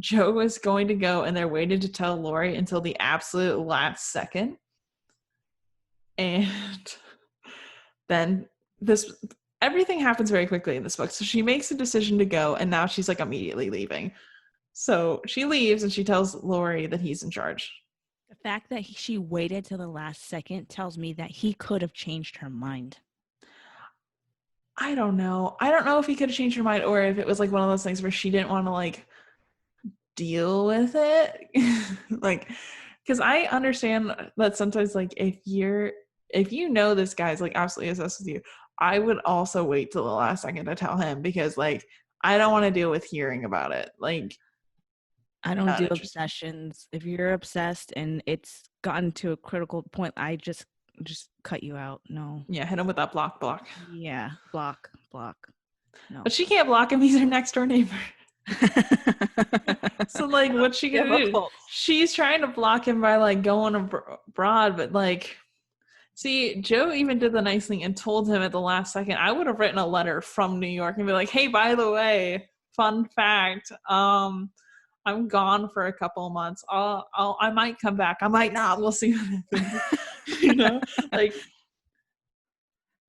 Jo was going to go, and they're waiting to tell Laurie until the absolute last second. And then everything happens very quickly in this book. So she makes a decision to go, and now she's like immediately leaving. So she leaves, and she tells Laurie that he's in charge. The fact that she waited till the last second tells me that he could have changed her mind. I don't know. I don't know if he could have changed her mind, or if it was like one of those things where she didn't want to like deal with it. Like, because I understand that sometimes, like, if you know this guy's like absolutely obsessed with you, I would also wait till the last second to tell him, because like, I don't want to deal with hearing about it. Like, I don't do obsessions. If you're obsessed and it's gotten to a critical point, I just cut you out. No. Yeah, hit him with that block. Yeah, block. No. But she can't block him. He's her next door neighbor. So like, what's she gonna do? She's trying to block him by like going abroad, but like, see, Jo even did the nice thing and told him at the last second. I would have written a letter from New York and be like, hey, by the way, fun fact, I'm gone for a couple of months. I might come back. I might not. We'll see what happens. Like,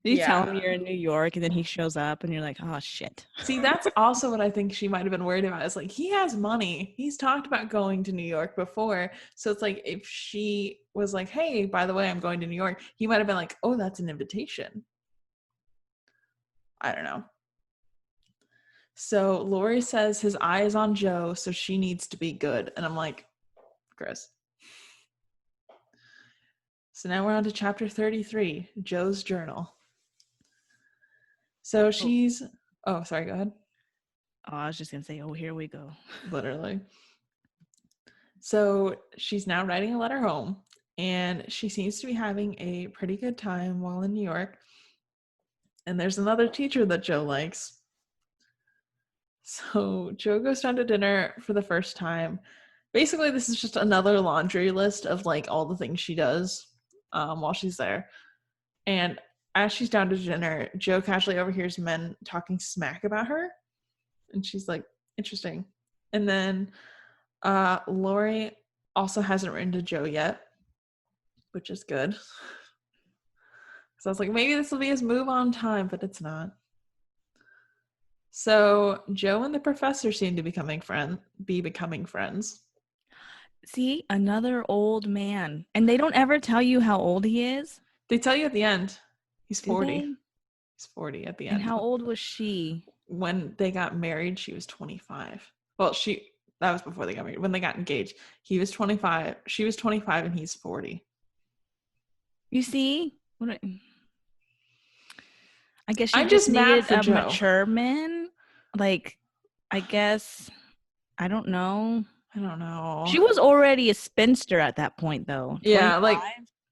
you tell him you're in New York, and then he shows up, and you're like, oh shit. See, that's also what I think she might have been worried about. Is like, he has money. He's talked about going to New York before. So it's like, if she was like, hey, by the way, I'm going to New York, he might have been like, oh, that's an invitation. I don't know. So Laurie says his eye is on Joe, so she needs to be good. And I'm like, Chris. So now we're on to chapter 33, Joe's journal. So she's, oh, sorry, go ahead. Oh, I was just going to say, oh, here we go. Literally. So she's now writing a letter home, and she seems to be having a pretty good time while in New York. And there's another teacher that Joe likes. So Joe goes down to dinner for the first time. Basically, this is just another laundry list of like all the things she does while she's there. And as she's down to dinner, Joe casually overhears men talking smack about her. And she's like, interesting. And then Laurie also hasn't written to Joe yet, which is good. So I was like, maybe this will be his move on time, but it's not. So Joe and the professor seem to be becoming friends. See, another old man. And they don't ever tell you how old he is? They tell you at the end, he's Do 40. they? He's 40 at the And end. how old was she? When they got married, she was 25. Well, that was before they got married. When they got engaged, he was 25. She was 25 and he's 40. You see? I guess she I'm just just mad needed for a Joe. mature man. Like, I guess, I don't know. I don't know. She was already a spinster at that point, though. Yeah, 25? like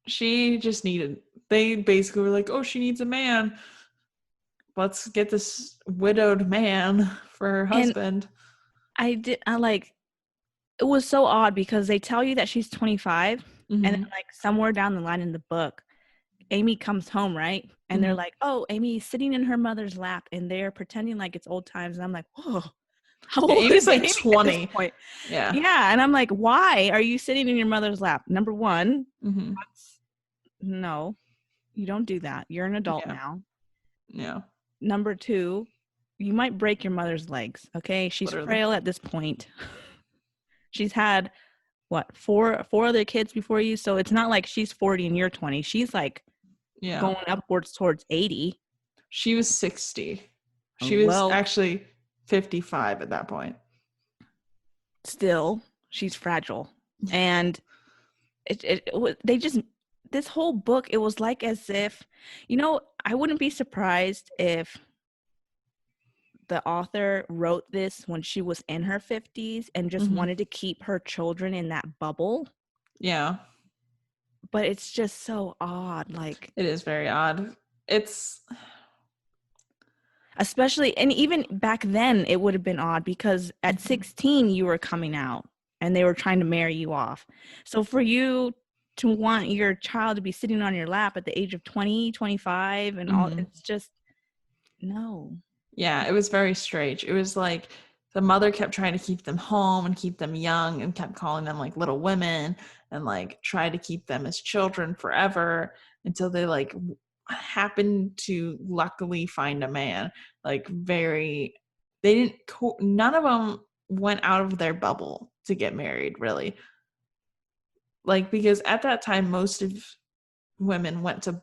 she just needed. They basically were like, "Oh, she needs a man. Let's get this widowed man for her husband." It was so odd because they tell you that she's 25, Mm-hmm. and then, like, somewhere down the line in the book, Amy comes home, right? And they're like, oh, Amy's sitting in her mother's lap, and they're pretending like it's old times. And I'm like, whoa, how old Amy's is like Amy 20. at this point? Yeah. Yeah. And I'm like, why are you sitting in your mother's lap? Number one, Mm-hmm. no, you don't do that. You're an adult now. Yeah. Number two, you might break your mother's legs. Okay. She's frail at this point. She's had what, four other kids before you. So it's not like she's 40 and you're 20. She's like going upwards towards 80. She was 60. She was actually 55 at that point. Still, she's fragile. And this whole book, it was like as if, I wouldn't be surprised if the author wrote this when she was in her 50s and just wanted to keep her children in that bubble. Yeah. But it's just so odd. Like, it is very odd. It's especially, and even back then it would have been odd because at 16 you were coming out and they were trying to marry you off. So for you to want your child to be sitting on your lap at the age of 20, 25 and all, it's just no. Yeah, it was very strange. It was like the mother kept trying to keep them home and keep them young and kept calling them like little women and like tried to keep them as children forever until they like happened to luckily find a man. Like none of them went out of their bubble to get married, really. Like, because at that time, most of women went to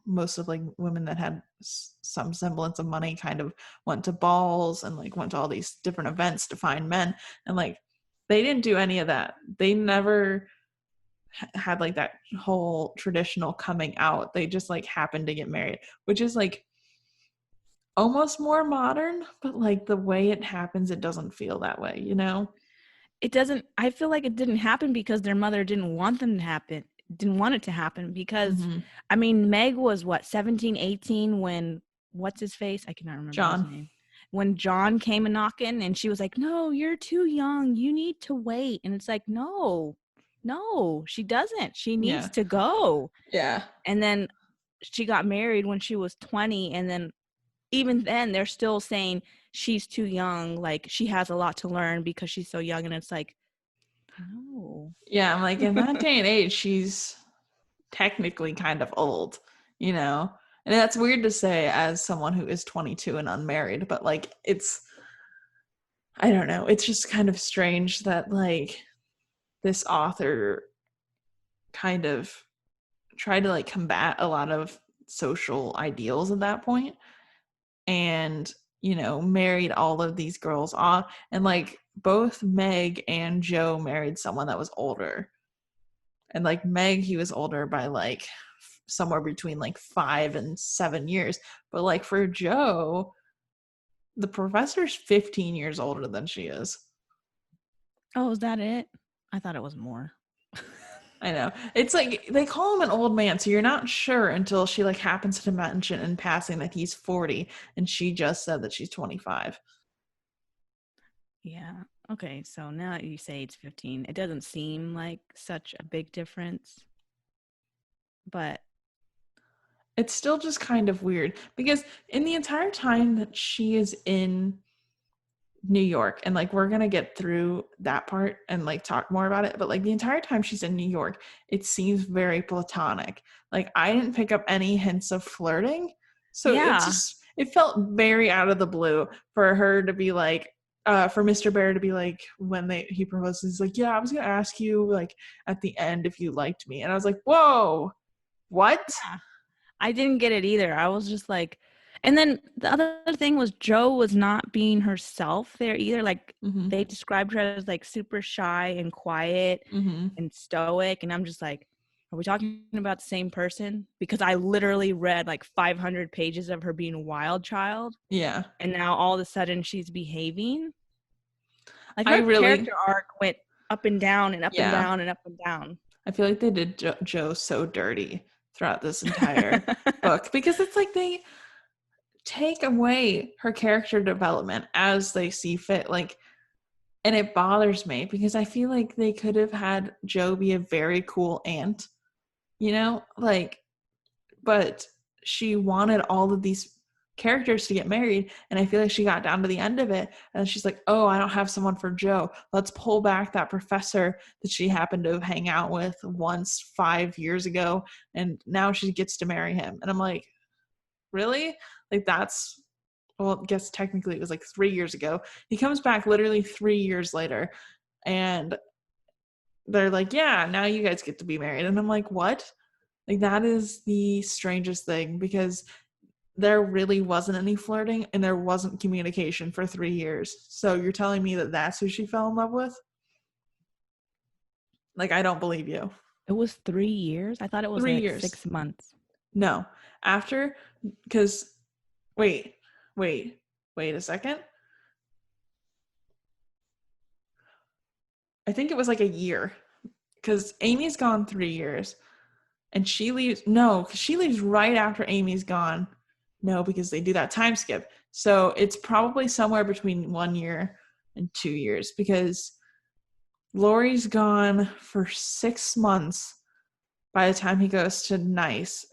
most of women that had some semblance of money kind of went to balls and like went to all these different events to find men, and like they didn't do any of that. They never had like that whole traditional coming out. They just like happened to get married, which is like almost more modern, but like the way it happens, it doesn't feel that way, It doesn't. I feel like it didn't happen because their mother didn't want them to happen, didn't want it to happen because I mean, Meg was what, 17, 18 when what's his face? I cannot remember his name. When John came a knocking and she was like, no, you're too young. You need to wait. And it's like, no, she doesn't. She needs to go. Yeah. And then she got married when she was 20. And then even then they're still saying she's too young. Like she has a lot to learn because she's so young. And it's like, no. Yeah. I'm like, in that day and age, she's technically kind of old, and that's weird to say as someone who is 22 and unmarried, but like I don't know, it's just kind of strange that like this author kind of tried to like combat a lot of social ideals at that point and married all of these girls off. And like both Meg and Joe married someone that was older. And like Meg, he was older by like somewhere between like 5 and 7 years. But like for Joe, the professor's 15 years older than she is. Oh, is that it? I thought it was more. I know. It's like they call him an old man, so you're not sure until she like happens to mention in passing that he's 40 and she just said that she's 25. Yeah. Okay. So now you say it's 15. It doesn't seem like such a big difference, but It's still just kind of weird because in the entire time that she is in New York, and like we're gonna get through that part and like talk more about it, but like the entire time she's in New York, it seems very platonic. Like I didn't pick up any hints of flirting, so yeah. it felt very out of the blue for her to be like, for Mr. Bear to be like when he proposes, he's like, yeah, I was gonna ask you like at the end if you liked me, and I was like, whoa, what? Yeah. I didn't get it either. I was just like, and then the other thing was Joe was not being herself there either. Like Mm-hmm. they described her as like super shy and quiet Mm-hmm. and stoic. And I'm just like, are we talking about the same person? Because I literally read like 500 pages of her being a wild child. Yeah. And now all of a sudden she's behaving. Like I her really, character arc went up and down and up and yeah. down and up and down. I feel like they did Joe so dirty throughout this entire book because it's like they take away her character development as they see fit. Like, and it bothers me because I feel like they could have had Joe be a very cool aunt, like, but she wanted all of these characters to get married, and I feel like she got down to the end of it and she's like, oh, I don't have someone for Joe, let's pull back that professor that she happened to hang out with once 5 years ago, and now she gets to marry him. And I'm like, really? Like that's, well, I guess technically it was like 3 years ago. He comes back literally 3 years later and they're like, yeah, now you guys get to be married. And I'm like, what? Like that is the strangest thing because there really wasn't any flirting and there wasn't communication for 3 years. So you're telling me that that's who she fell in love with? Like, I don't believe you. It was 3 years. I thought it was Three like years. 6 months. No. After, because, wait, wait, wait a second. I think it was like a year because Amy's gone 3 years and she leaves. No, because she leaves right after Amy's gone. No, because they do that time skip. So it's probably somewhere between 1 year and 2 years because Laurie's gone for 6 months by the time he goes to Nice,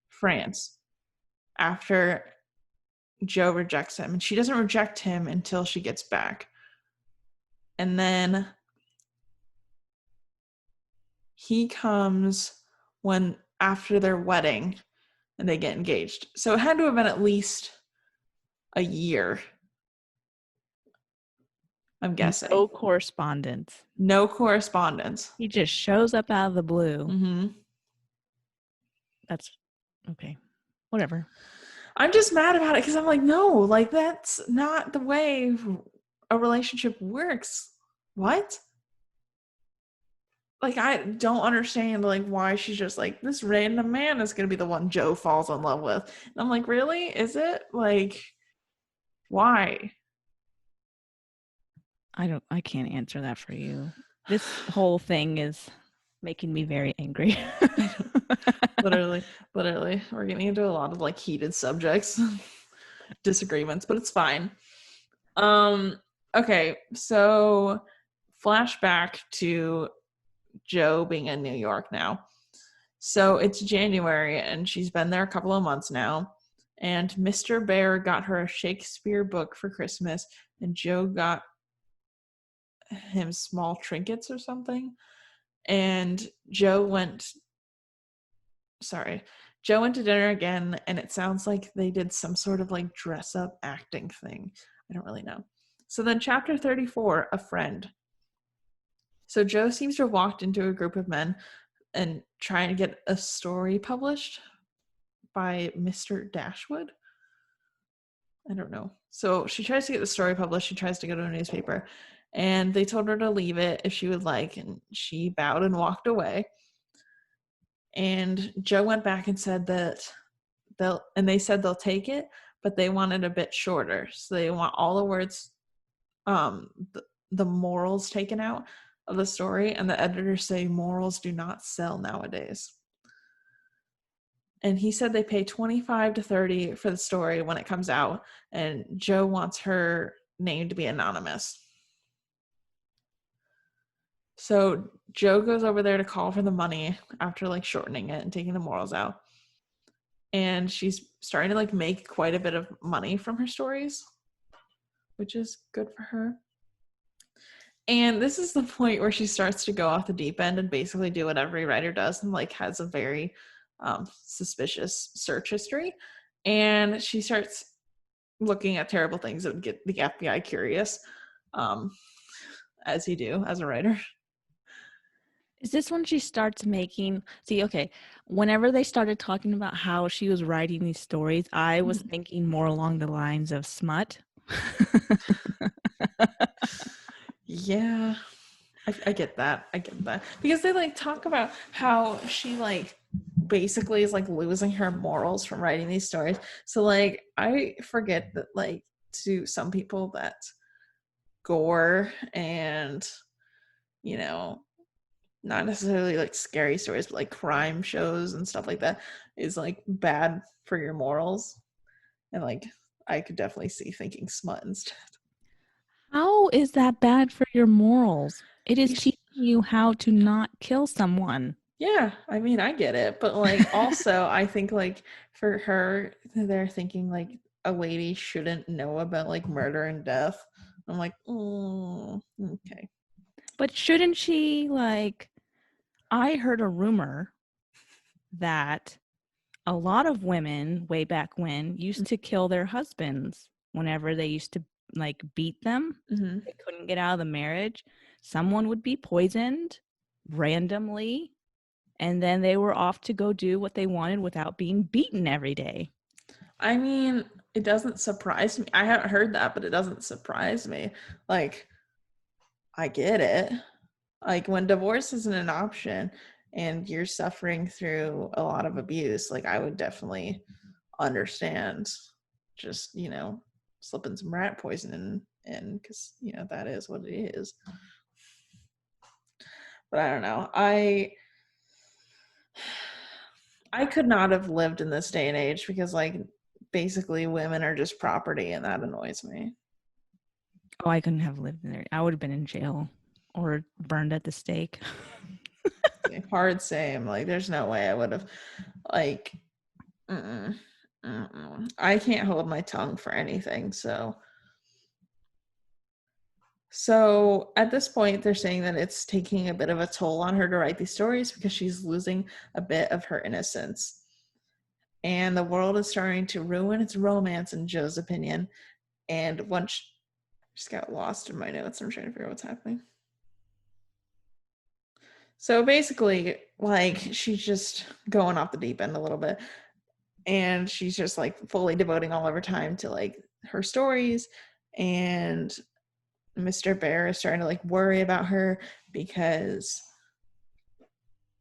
France, after Joe rejects him. And she doesn't reject him until she gets back. And then he comes when after their wedding and they get engaged. So it had to have been at least a year, I'm guessing. No correspondence. No correspondence. He just shows up out of the blue. Mm-hmm. That's okay. Whatever. I'm just mad about it because I'm like, no, like that's not the way a relationship works. What? Like I don't understand like why she's just like this random man is gonna be the one Joe falls in love with. And I'm like, really? Is it? Like, why? I can't answer that for you. This whole thing is making me very angry. literally we're getting into a lot of like heated subjects, disagreements, but it's fine. Okay, so flashback to Joe being in New York now. So it's January and she's been there a couple of months now, and Mr. Bear got her a Shakespeare book for Christmas and Joe got him small trinkets or something. And Joe went to dinner again, and it sounds like they did some sort of like dress up acting thing. I don't really know. So then chapter 34, a friend. So Joe seems to have walked into a group of men and trying to get a story published by Mr. Dashwood. I don't know. So she tries to get the story published. She tries to go to a newspaper, and they told her to leave it if she would like, and she bowed and walked away. And Joe went back and said that they said they'll take it, but they want it a bit shorter. So they want all the words, um, the morals taken out of the story, and the editors say morals do not sell nowadays. And he said they pay 25 to 30 for the story when it comes out, and Joe wants her name to be anonymous. So Joe goes over there to call for the money after like shortening it and taking the morals out. And she's starting to like make quite a bit of money from her stories, which is good for her. And this is the point where she starts to go off the deep end and basically do what every writer does, and like has a very suspicious search history. And she starts looking at terrible things that would get the FBI curious, as you do as a writer. Is this when she starts making, see, okay, whenever they started talking about how she was writing these stories, I was thinking more along the lines of smut. Yeah, I get that. I get that. Because they like talk about how she like basically is like losing her morals from writing these stories. So like I forget that like to some people that gore and, you know, not necessarily like scary stories, but like crime shows and stuff like that is like bad for your morals. And like I could definitely see thinking smut instead. How is that bad for your morals? It is Because, teaching you how to not kill someone. yeah, I mean I get it, but like also I think like for her they're thinking like a lady shouldn't know about like murder and death. I'm like, okay. But shouldn't she, like, I heard a rumor that a lot of women way back when used to kill their husbands whenever they used to like beat them. Mm-hmm. They couldn't get out of the marriage. Someone would be poisoned randomly, and then they were off to go do what they wanted without being beaten every day. I mean, it doesn't surprise me. I haven't heard that, but it doesn't surprise me. Like, I get it. Like, when divorce isn't an option and you're suffering through a lot of abuse, like, I would definitely understand just, slipping some rat poison in because, that is what it is. But I don't know. I could not have lived in this day and age because, like, basically women are just property, and that annoys me. Oh, I couldn't have lived in there. I would have been in jail or burned at the stake. Hard same. Like, there's no way I would have, like, mm-mm, mm-mm. I can't hold my tongue for anything. So at this point, they're saying that it's taking a bit of a toll on her to write these stories because she's losing a bit of her innocence. And the world is starting to ruin its romance, in Joe's opinion. And once just got lost in my notes, I'm trying to figure out what's happening. So basically, like, she's just going off the deep end a little bit. And she's just like fully devoting all of her time to like her stories. And Mr. Bear is starting to like worry about her because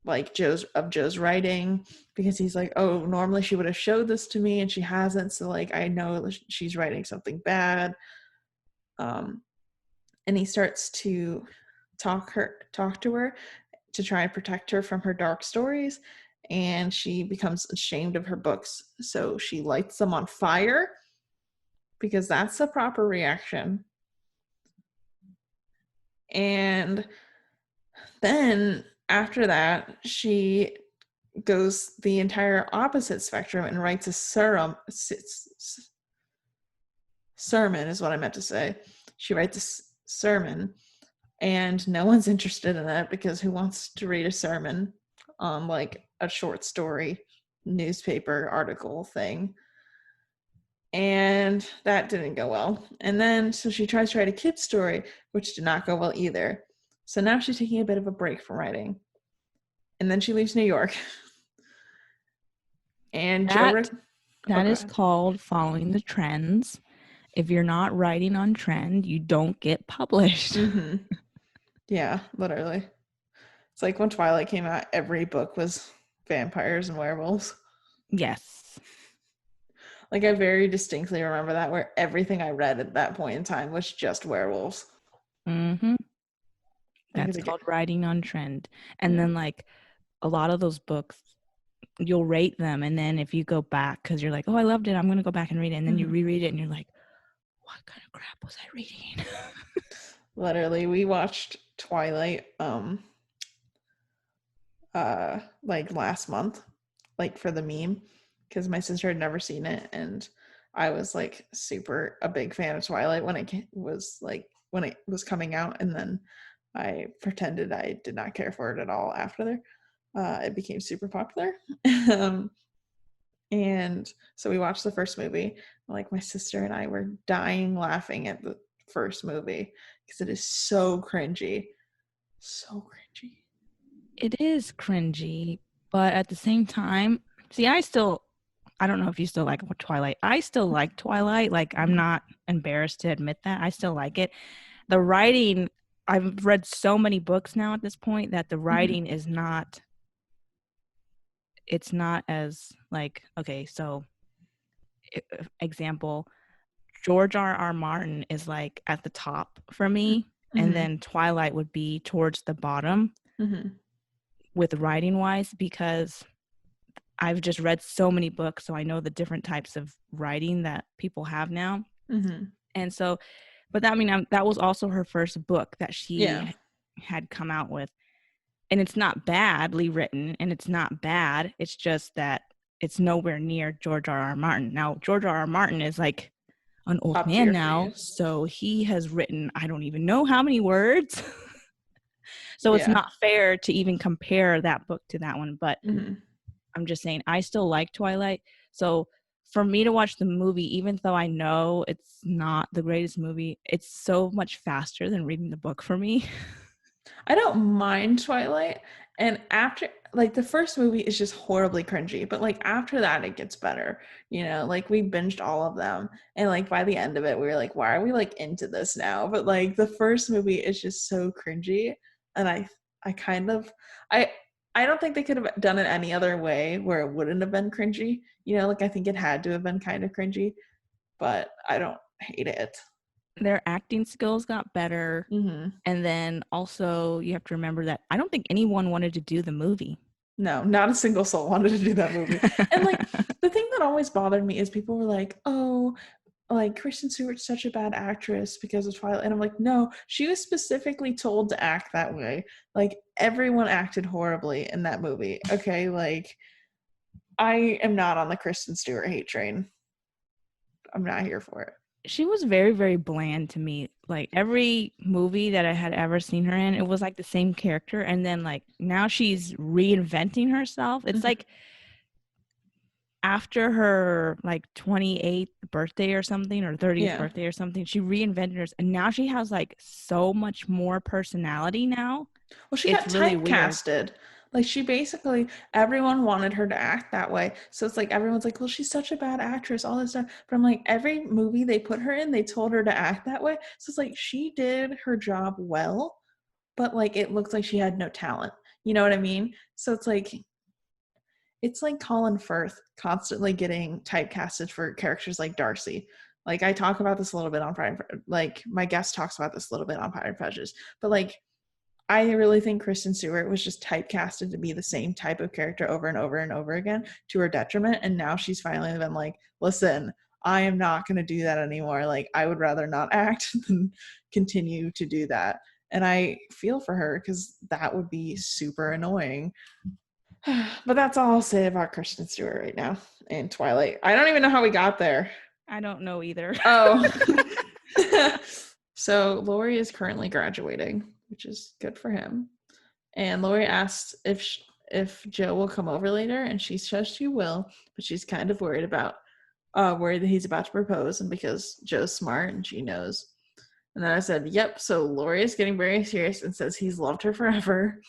like Joe's writing, because he's like, oh, normally she would have showed this to me and she hasn't, so like I know she's writing something bad. And he starts to talk to her to try and protect her from her dark stories, and she becomes ashamed of her books, so she lights them on fire because that's the proper reaction. And then after that, she goes the entire opposite spectrum and writes a sermon is what I meant to say. She writes a sermon, and no one's interested in that because who wants to read a sermon on like a short story newspaper article thing? And that didn't go well. And then so she tries to write a kid's story, which did not go well either. So now she's taking a bit of a break from writing. And then she leaves New York. And Joe That oh, that go is ahead. called following the trends. if you're not writing on trend, you don't get published. Mm-hmm. Yeah, literally. It's like when Twilight came out, every book was vampires and werewolves. Yes. Like I very distinctly remember that, where everything I read at that point in time was just werewolves. Mm-hmm. Like I That's think it, called writing on trend. And yeah. then like a lot of those books, you'll rate them, and then if you go back because you're like, oh, I loved it, I'm gonna go back and read it, and then you reread it and you're like, what kind of crap was I reading? Literally, we watched Twilight like last month, like for the meme, because my sister had never seen it, and I was like super a big fan of Twilight when it was coming out, and then I pretended I did not care for it at all after it became super popular. um, and so we watched the first movie. Like my sister and I were dying laughing at the first movie because it is so cringy. So cringy. It is cringy, but at the same time, see, I don't know if you still like Twilight. I still like Twilight. Like, I'm not embarrassed to admit that. I still like it. The writing, I've read so many books now at this point that the writing is not, it's not as like, okay, so example, George R. Martin is like at the top for me, and then Twilight would be towards the bottom with writing wise, because I've just read so many books, so I know the different types of writing that people have now. And so, but that, I mean, that was also her first book that she had come out with. And it's not badly written, and it's not bad. It's just that it's nowhere near George R. Martin. Now, George R. Martin is like an old Top man tier for now, you. so he has written, I don't even know how many words. So it's not fair to even compare that book to that one. But I'm just saying, I still like Twilight. So for me to watch the movie, even though I know it's not the greatest movie, it's so much faster than reading the book for me. I don't mind Twilight, and after like the first movie is just horribly cringy, but like after that it gets better. Like we binged all of them, and like by the end of it we were like, why are we like into this now? But like the first movie is just so cringy, and I kind of I I don't think they could have done it any other way where it wouldn't have been cringy. Like I think it had to have been kind of cringy, but I don't hate it. Their acting skills got better. And then also you have to remember that I don't think anyone wanted to do the movie. No, not a single soul wanted to do that movie. And like the thing that always bothered me is people were like, "Oh, like Kristen Stewart's such a bad actress because of Twilight." And I'm like, "No, she was specifically told to act that way. Like everyone acted horribly in that movie." Okay, like I am not on the Kristen Stewart hate train. I'm not here for it. She was very, very bland to me. Like every movie that I had ever seen her in, it was like the same character. And then like now she's reinventing herself. It's like after her like 28th birthday or something, or 30th birthday or something, she reinvented herself. And now she has like so much more personality now. Well, she It's got really weird. typecasted. Like she basically, everyone wanted her to act that way. So it's like everyone's like, well, she's such a bad actress, all this stuff. But I'm like, every movie they put her in, they told her to act that way. So it's like she did her job well, but like it looks like she had no talent. You know what I mean? So it's like Colin Firth constantly getting typecasted for characters like Darcy. Like I talk about this a little bit on Pride, like my guest talks about this a little bit on Pride and Prejudice, but like I really think Kristen Stewart was just typecasted to be the same type of character over and over and over again to her detriment. And now she's finally been like, listen, I am not going to do that anymore. Like, I would rather not act than continue to do that. And I feel for her because that would be super annoying. But that's all I'll say about Kristen Stewart right now and Twilight. I don't even know how we got there. I don't know either. Oh. So Laurie is currently graduating, which is good for him. And Laurie asks if Joe will come over later, and she says she will, but she's kind of worried that he's about to propose, and because Joe's smart and she knows. And then I said, yep, so Laurie is getting very serious and says he's loved her forever.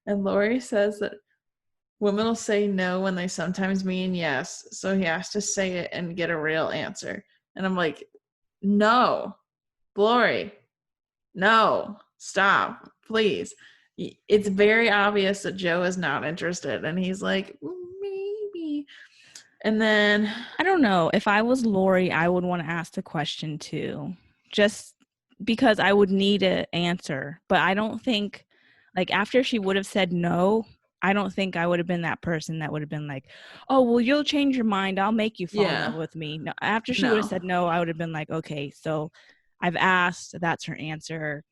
And Laurie says that women will say no when they sometimes mean yes, so he has to say it and get a real answer. And I'm like, no, Laurie, no, stop, please. It's very obvious that Joe is not interested. And he's like, maybe. And then I don't know. If I was Laurie, I would want to ask the question too, just because I would need an answer. But I don't think, like, after she would have said no, I don't think I would have been that person that would have been like, oh, well, you'll change your mind. I'll make you fall in yeah, love with me. No, after she would have no. said no, I would have been like, okay, so I've asked. That's her answer.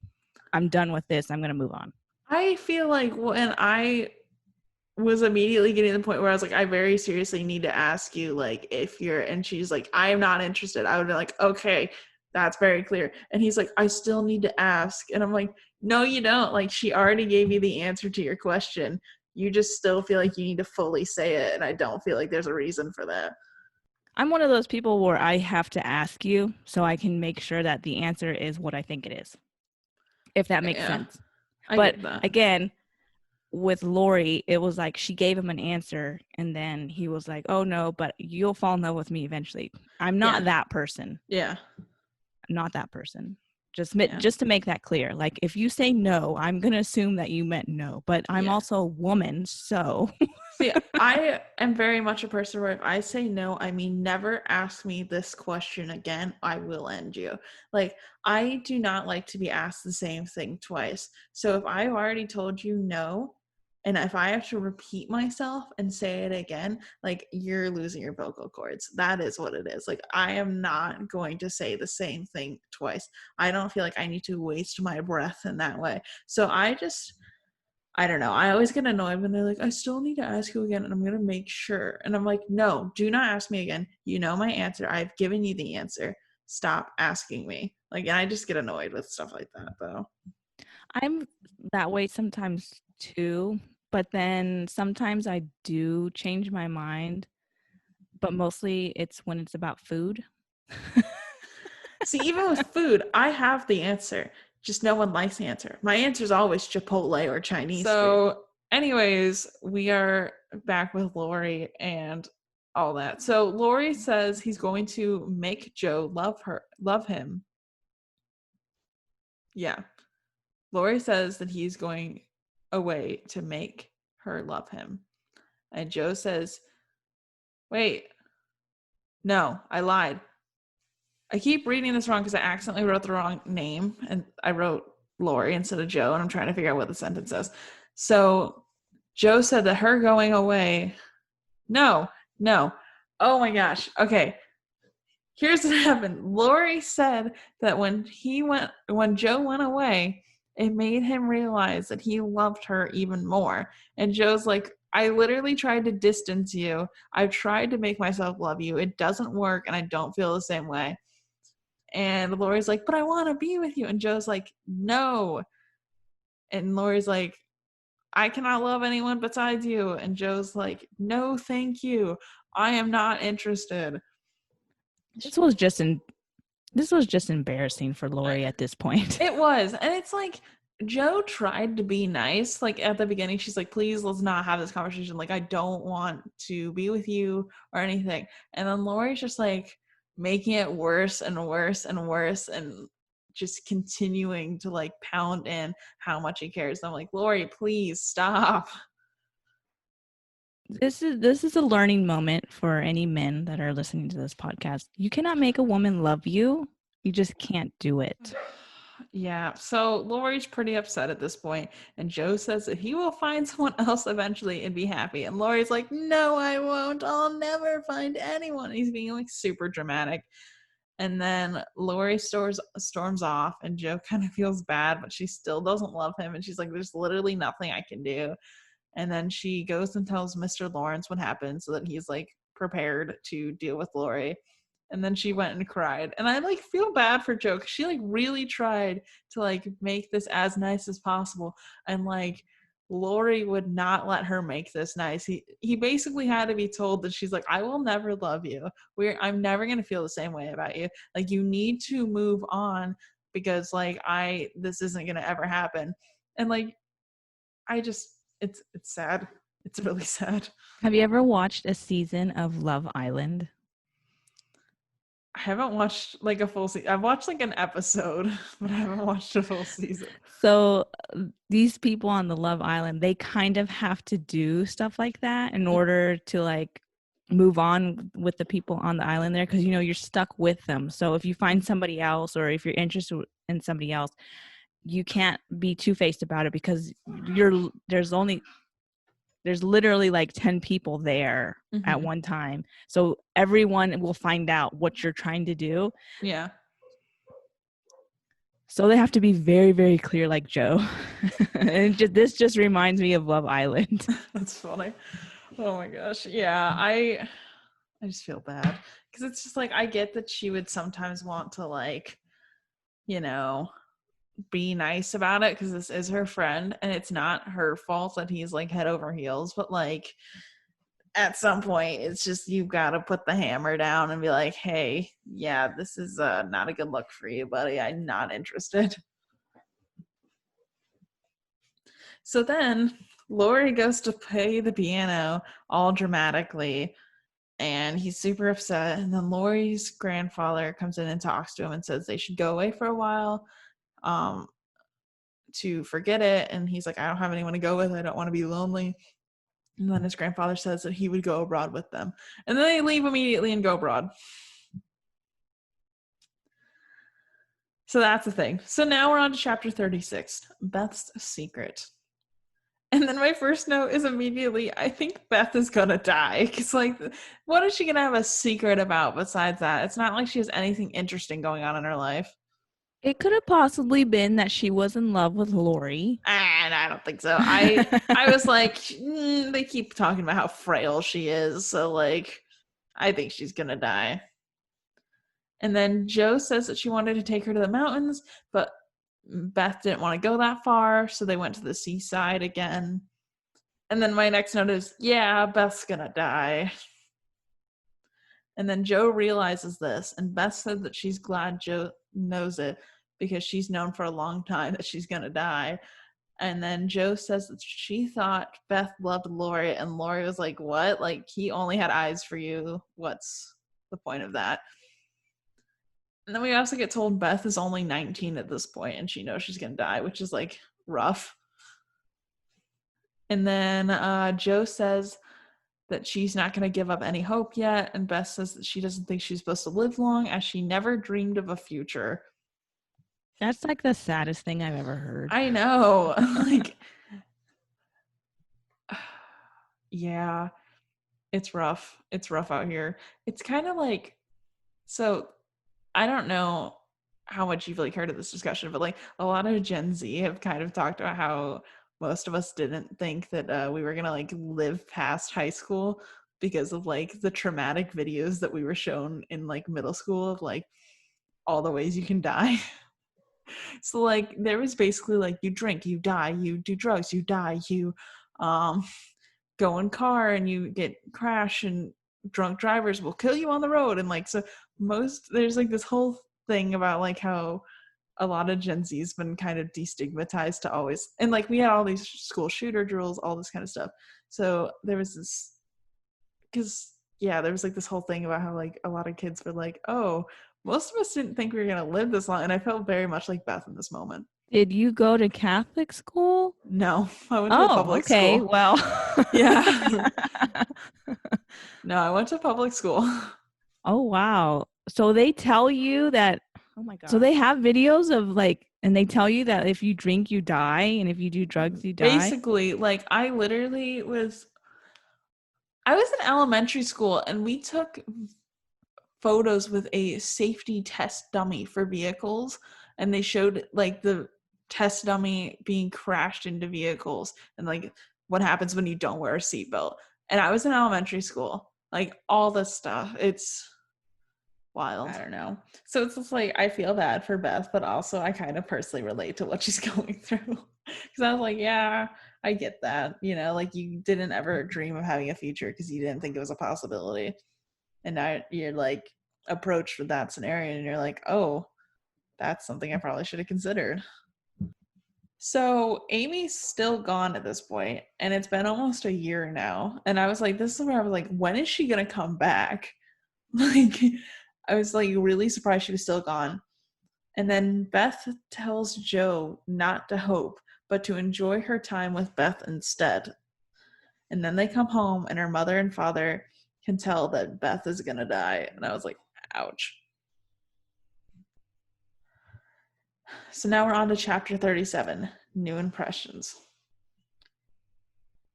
I'm done with this. I'm going to move on. I feel like when I was immediately getting to the point where I was like, I very seriously need to ask you, like, if you're, and she's like, I am not interested. I would be like, okay, that's very clear. And he's like, I still need to ask. And I'm like, no, you don't. Like, she already gave you the answer to your question. You just still feel like you need to fully say it. And I don't feel like there's a reason for that. I'm one of those people where I have to ask you so I can make sure that the answer is what I think it is, if that makes Yeah, sense. I But get that. again, with Laurie, it was like she gave him an answer and then he was like, oh no, but you'll fall in love with me eventually. I'm Yeah. not that person. Yeah. I'm not that person. Yeah. Just to make that clear. Like if you say no, I'm going to assume that you meant no, but I'm Yeah. also a woman, so See, I am very much a person where if I say no, I mean, never ask me this question again. I will end you. Like, I do not like to be asked the same thing twice. So if I've already told you no, and if I have to repeat myself and say it again, like, you're losing your vocal cords. That is what it is. Like, I am not going to say the same thing twice. I don't feel like I need to waste my breath in that way. So I don't know. I always get annoyed when they're like, I still need to ask you again, and I'm going to make sure. And I'm like, no, do not ask me again. You know my answer. I've given you the answer. Stop asking me. Like, and I just get annoyed with stuff like that, though. I'm that way sometimes too, but then sometimes I do change my mind, but mostly it's when it's about food. See, even with food, I have the answer. Just no one likes the answer. My answer is always Chipotle or Chinese food. So, anyways, we are back with Laurie and all that. So Laurie says he's going to make Joe love him. Yeah. Laurie says that he's going away to make her love him. And Joe says, wait, no, I lied. I keep reading this wrong because I accidentally wrote the wrong name and I wrote Laurie instead of Joe, and I'm trying to figure out what the sentence says. So Joe said that her going away. No, no. Oh my gosh. Okay. Here's what happened. Laurie said that when Joe went away, it made him realize that he loved her even more. And Joe's like, I literally tried to distance you. I've tried to make myself love you. It doesn't work, and I don't feel the same way. And Laurie's like, but I want to be with you. And Joe's like, no. And Laurie's like, I cannot love anyone besides you. And Joe's like, no, thank you. I am not interested. This was just embarrassing for Laurie at this point. It was. And it's like, Joe tried to be nice. Like at the beginning, she's like, please, let's not have this conversation. Like, I don't want to be with you or anything. And then Laurie's just like making it worse and worse and worse and just continuing to like pound in how much he cares. I'm like, Laurie, please stop. This is a learning moment for any men that are listening to this podcast. You cannot make a woman love you. You just can't do it. Yeah, so Laurie's pretty upset at this point, and Joe says that he will find someone else eventually and be happy. And Laurie's like, no, I won't. I'll never find anyone. He's being like super dramatic. And then Laurie storms off, and Joe kind of feels bad, but she still doesn't love him. And she's like, there's literally nothing I can do. And then she goes and tells Mr. Lawrence what happened so that he's like prepared to deal with Laurie. And then she went and cried. And I like feel bad for Joe because she like really tried to like make this as nice as possible. And like Laurie would not let her make this nice. He basically had to be told that she's like, I will never love you. I'm never gonna feel the same way about you. Like you need to move on because like this isn't gonna ever happen. And like I just it's sad. It's really sad. Have you ever watched a season of Love Island? I haven't watched like a full season. I've watched like an episode, but I haven't watched a full season. So these people on the Love Island, they kind of have to do stuff like that in order to like move on with the people on the island there, because you're stuck with them. So if you find somebody else, or if you're interested in somebody else, you can't be two-faced about it, because there's literally like 10 people there at one time. So everyone will find out what you're trying to do. Yeah. So they have to be very, very clear, like Joe. And this just reminds me of Love Island. That's funny. Oh my gosh. Yeah, I just feel bad because it's just like I get that she would sometimes want to like, you know, be nice about it because this is her friend and it's not her fault that he's like head over heels, but like at some point it's just you've got to put the hammer down and be like, hey, yeah, this is not a good look for you, buddy. I'm not interested. So then Laurie goes to play the piano all dramatically and he's super upset. And then Laurie's grandfather comes in and talks to him and says they should go away for a while to forget it. And he's like, I don't have anyone to go with. I don't want to be lonely. And then his grandfather says that he would go abroad with them. And then they leave immediately and go abroad. So that's the thing. So now we're on to chapter 36, Beth's secret. And then my first note is immediately, I think Beth is going to die. Because, like, what is she going to have a secret about besides that? It's not like she has anything interesting going on in her life. It could have possibly been that she was in love with Laurie. And I don't think so. I was like, they keep talking about how frail she is. So, like, I think she's going to die. And then Joe says that she wanted to take her to the mountains, but Beth didn't want to go that far. So they went to the seaside again. And then my next note is, yeah, Beth's going to die. And then Joe realizes this, and Beth said that she's glad Joe knows it because she's known for a long time that she's going to die. And then Joe says that she thought Beth loved Laurie, and Laurie was like, what? Like, he only had eyes for you. What's the point of that? And then we also get told Beth is only 19 at this point, and she knows she's going to die, which is, like, rough. And then Joe says that she's not going to give up any hope yet. And Beth says that she doesn't think she's supposed to live long as she never dreamed of a future. That's like the saddest thing I've ever heard. I know. Like, yeah, it's rough. It's rough out here. It's kind of like, so I don't know how much you've like heard of this discussion, but like a lot of Gen Z have kind of talked about how most of us didn't think that we were gonna like live past high school because of like the traumatic videos that we were shown in like middle school of like all the ways you can die. So like there was basically like you drink, you die, you do drugs, you die, you go in car and you get crash and drunk drivers will kill you on the road. And like so there's like this whole thing about like how a lot of Gen Z's been kind of destigmatized to always, and like we had all these school shooter drills, all this kind of stuff. So there was this, because yeah, there was like this whole thing about how like a lot of kids were like, oh, most of us didn't think we were gonna live this long, and I felt very much like Beth in this moment. Did you go to Catholic school? No, I went to a public okay. school. Well, yeah. No, I went to public school. Oh wow. So they tell you that, oh my god. So they have videos of like, and they tell you that if you drink you die, and if you do drugs you die. Basically, like I was in elementary school and we took photos with a safety test dummy for vehicles, and they showed like the test dummy being crashed into vehicles and like what happens when you don't wear a seatbelt. And I was in elementary school, like all this stuff. It's wild. I don't know. So it's just like I feel bad for Beth, but also I kind of personally relate to what she's going through. Because I was like, yeah, I get that. You know, like you didn't ever dream of having a future because you didn't think it was a possibility. And now you're like approached with that scenario and you're like, oh, that's something I probably should have considered. So Amy's still gone at this point, and it's been almost a year now. And I was like, this is where I was like, when is she going to come back? Like, I was like really surprised she was still gone. And then Beth tells Joe not to hope, but to enjoy her time with Beth instead. And then they come home, and her mother and father can tell that Beth is going to die. And I was like, ouch. So now we're on to chapter 37, New Impressions.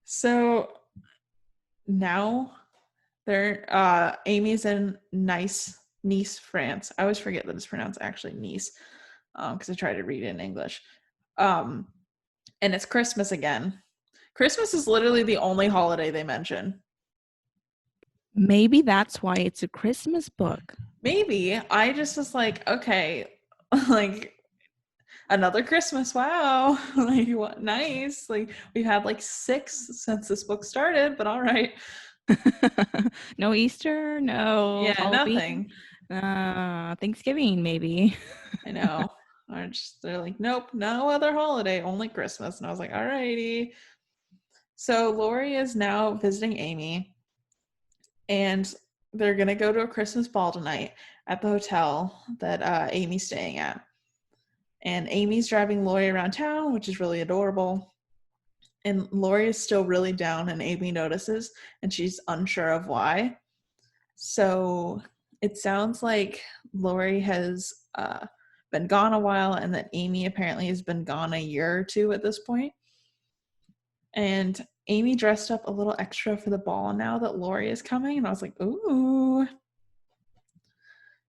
So now Amy's in Nice, France. I always forget that it's pronounced actually Nice, because I try to read it in English. And it's Christmas again. Christmas is literally the only holiday they mention. Maybe that's why it's a Christmas book. Maybe. I just was like, okay, like another Christmas. Wow. Like, what? Nice. Like, we've had like 6 since this book started, but all right. No Easter, no Yeah, Halloween, nothing. Thanksgiving, maybe. I know. They're like, nope, no other holiday, only Christmas. And I was like, all righty. So Laurie is now visiting Amy, and they're gonna go to a Christmas ball tonight at the hotel that Amy's staying at. And Amy's driving Laurie around town, which is really adorable. And Laurie is still really down, and Amy notices, and she's unsure of why. So it sounds like Laurie has been gone a while, and that Amy apparently has been gone a year or 2 at this point. And Amy dressed up a little extra for the ball now that Laurie is coming, and I was like, ooh.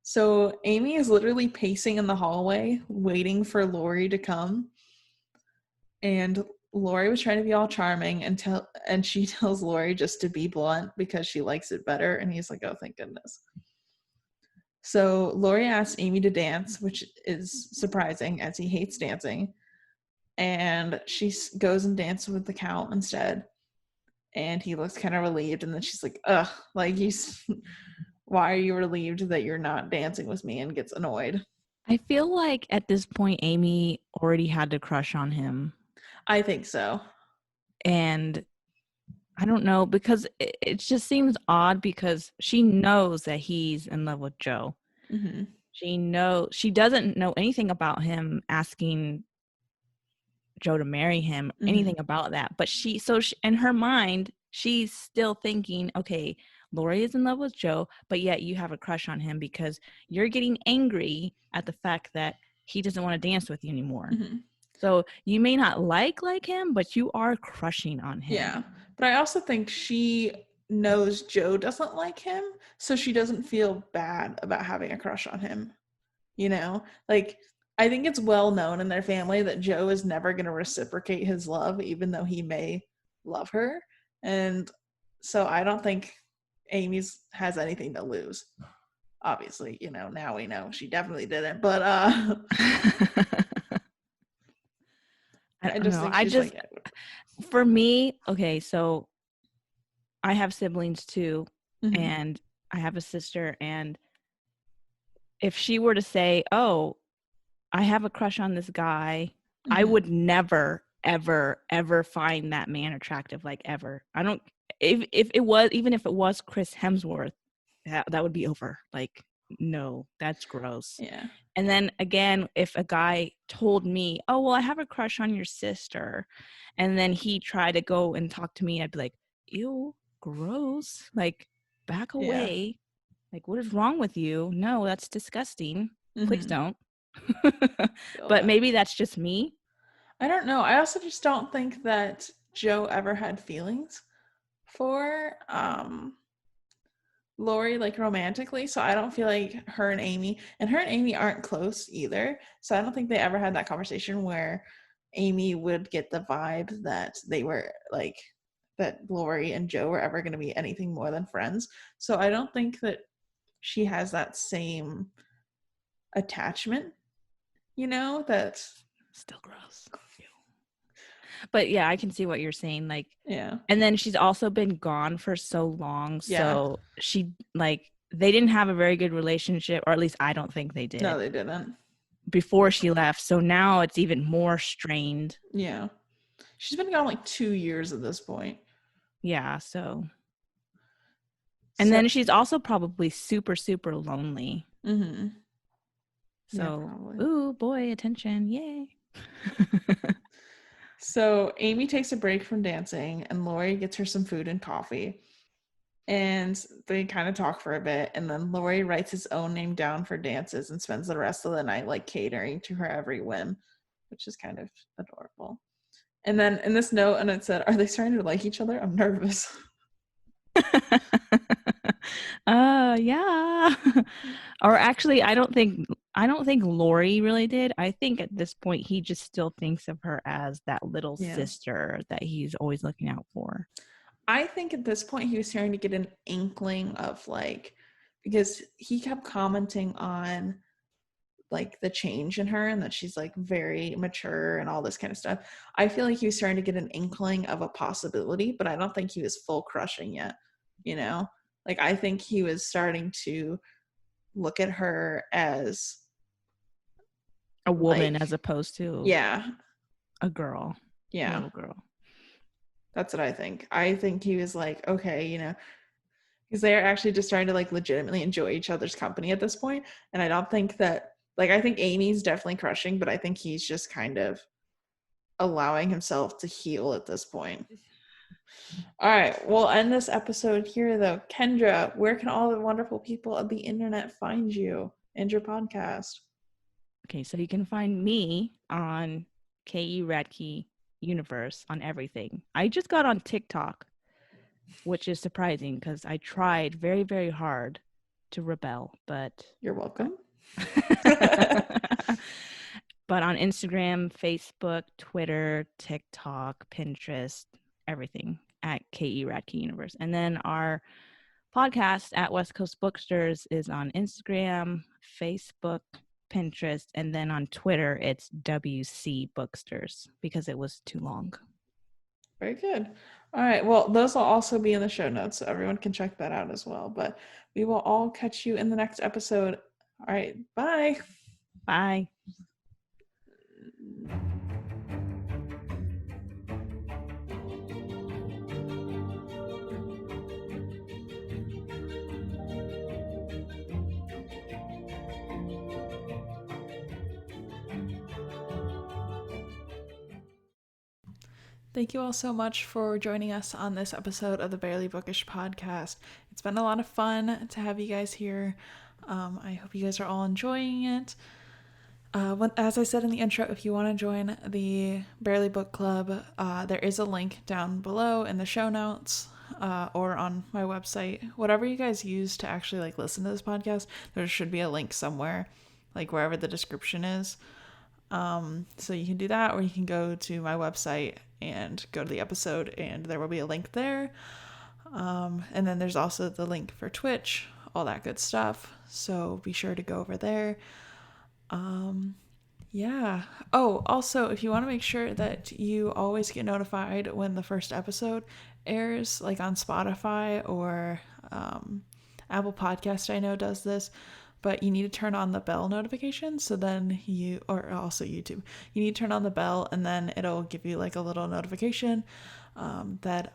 So Amy is literally pacing in the hallway, waiting for Laurie to come. And Laurie was trying to be all charming and she tells Laurie just to be blunt because she likes it better. And he's like, oh, thank goodness. So Laurie asks Amy to dance, which is surprising as he hates dancing. And she goes and dances with the Count instead. And he looks kind of relieved. And then she's like, ugh, like why are you relieved that you're not dancing with me? And gets annoyed. I feel like at this point, Amy already had a crush on him. I think so. And I don't know, because it just seems odd because she knows that he's in love with Joe. Mm-hmm. She doesn't know anything about him asking Joe to marry him, anything about that. But she in her mind, she's still thinking, okay, Laurie is in love with Joe, but yet you have a crush on him because you're getting angry at the fact that he doesn't want to dance with you anymore. Mm-hmm. So you may not like him, but you are crushing on him. Yeah. But I also think she knows Joe doesn't like him, so she doesn't feel bad about having a crush on him. You know? Like, I think it's well known in their family that Joe is never going to reciprocate his love, even though he may love her. And so I don't think Amy's has anything to lose. Obviously, now we know she definitely didn't. But I just don't know. think she's For me, okay, so I have siblings too, and I have a sister, and if she were to say, oh, I have a crush on this guy, I would never, ever, ever find that man attractive, like ever. I don't, if it was, even if it was Chris Hemsworth, that would be over. Like, no, that's gross. Yeah. And then again, if a guy told me, oh, well, I have a crush on your sister, and then he tried to go and talk to me, I'd be like, ew, gross. Like, back away. Yeah. Like, what is wrong with you? No, that's disgusting. Please don't. But maybe that's just me. I don't know. I also just don't think that Joe ever had feelings for Laurie, like romantically. So I don't feel like her and Amy aren't close either. So I don't think they ever had that conversation where Amy would get the vibe that they were like, that Laurie and Joe were ever going to be anything more than friends. So I don't think that she has that same attachment, that's still gross. But yeah, I can see what you're saying. Like, yeah. And then she's also been gone for so long. Yeah. So she, like, they didn't have a very good relationship, or at least I don't think they did. No, they didn't. Before she left. So now it's even more strained. Yeah. She's been gone like 2 years at this point. Yeah, so. And then she's also probably super, super lonely. Mm-hmm. Yeah, So, probably. ooh, boy, attention. Yay. So Amy takes a break from dancing and Laurie gets her some food and coffee. And they kind of talk for a bit. And then Laurie writes his own name down for dances and spends the rest of the night like catering to her every whim, which is kind of adorable. And then in this note, and it said, "Are they starting to like each other? I'm nervous." Yeah. Or actually, I don't think Laurie really did. I think at this point he just still thinks of her as that little Yeah. sister that he's always looking out for. I think at this point he was starting to get an inkling of like, because he kept commenting on like the change in her and that she's like very mature and all this kind of stuff. I feel like he was starting to get an inkling of a possibility, but I don't think he was full crushing yet, you know? Like I think he was starting to look at her as A woman as like, opposed to yeah, a girl, a yeah, little girl. that's what I think. I think he was like, okay, because they're actually just starting to like legitimately enjoy each other's company at this point. And I don't think that, like, I think Amy's definitely crushing, but I think he's just kind of allowing himself to heal at this point. All right, we'll end this episode here though. Kendra, where can all the wonderful people of the internet find you and your podcast? Okay, so you can find me on KE Radke Universe on everything. I just got on TikTok, which is surprising because I tried very, very hard to rebel, but You're welcome. but on Instagram, Facebook, Twitter, TikTok, Pinterest, everything at KE Radke Universe. And then our podcast at West Coast Booksters is on Instagram, Facebook, Pinterest, and then on Twitter, it's WC Booksters because it was too long. Very good. All right. Well, those will also be in the show notes, so everyone can check that out as well. But we will all catch you in the next episode. All right. Bye. Bye. Thank you all so much for joining us on this episode of the Barely Bookish podcast. It's been a lot of fun to have you guys here. I hope you guys are all enjoying it. As I said in the intro, if you want to join the Barely Book Club, there is a link down below in the show notes or on my website. Whatever you guys use to actually like listen to this podcast, there should be a link somewhere, like wherever the description is. So you can do that, or you can go to my website and go to the episode, and there will be a link there. And then there's also the link for Twitch, all that good stuff. So be sure to go over there. Yeah. Oh, also, if you want to make sure that you always get notified when the first episode airs, like on Spotify or Apple Podcast, I know does this, but you need to turn on the bell notification. So then or also YouTube, you need to turn on the bell and then it'll give you like a little notification that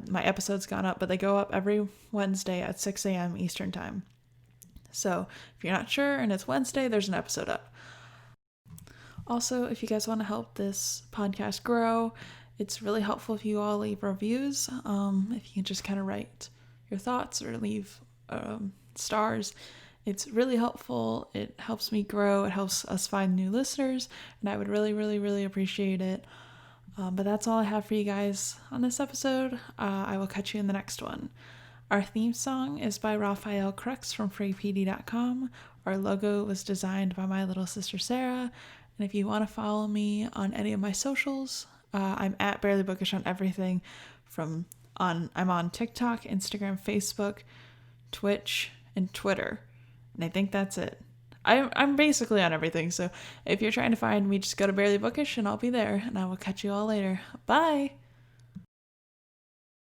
my episode's gone up, but they go up every Wednesday at 6 a.m. Eastern Time. So if you're not sure and it's Wednesday, there's an episode up. Also, if you guys want to help this podcast grow, it's really helpful if you all leave reviews. If you can just kind of write your thoughts or leave stars, it's really helpful. It helps me grow. It helps us find new listeners, and I would really, really, really appreciate it. But that's all I have for you guys on this episode. I will catch you in the next one. Our theme song is by Raphael Crux from freepd.com. Our logo was designed by my little sister Sarah. And if you want to follow me on any of my socials, I'm at Barely Bookish on everything. I'm on TikTok, Instagram, Facebook, Twitch, and Twitter. And I think that's it. I'm basically on everything. So if you're trying to find me, just go to Barely Bookish and I'll be there. And I will catch you all later. Bye!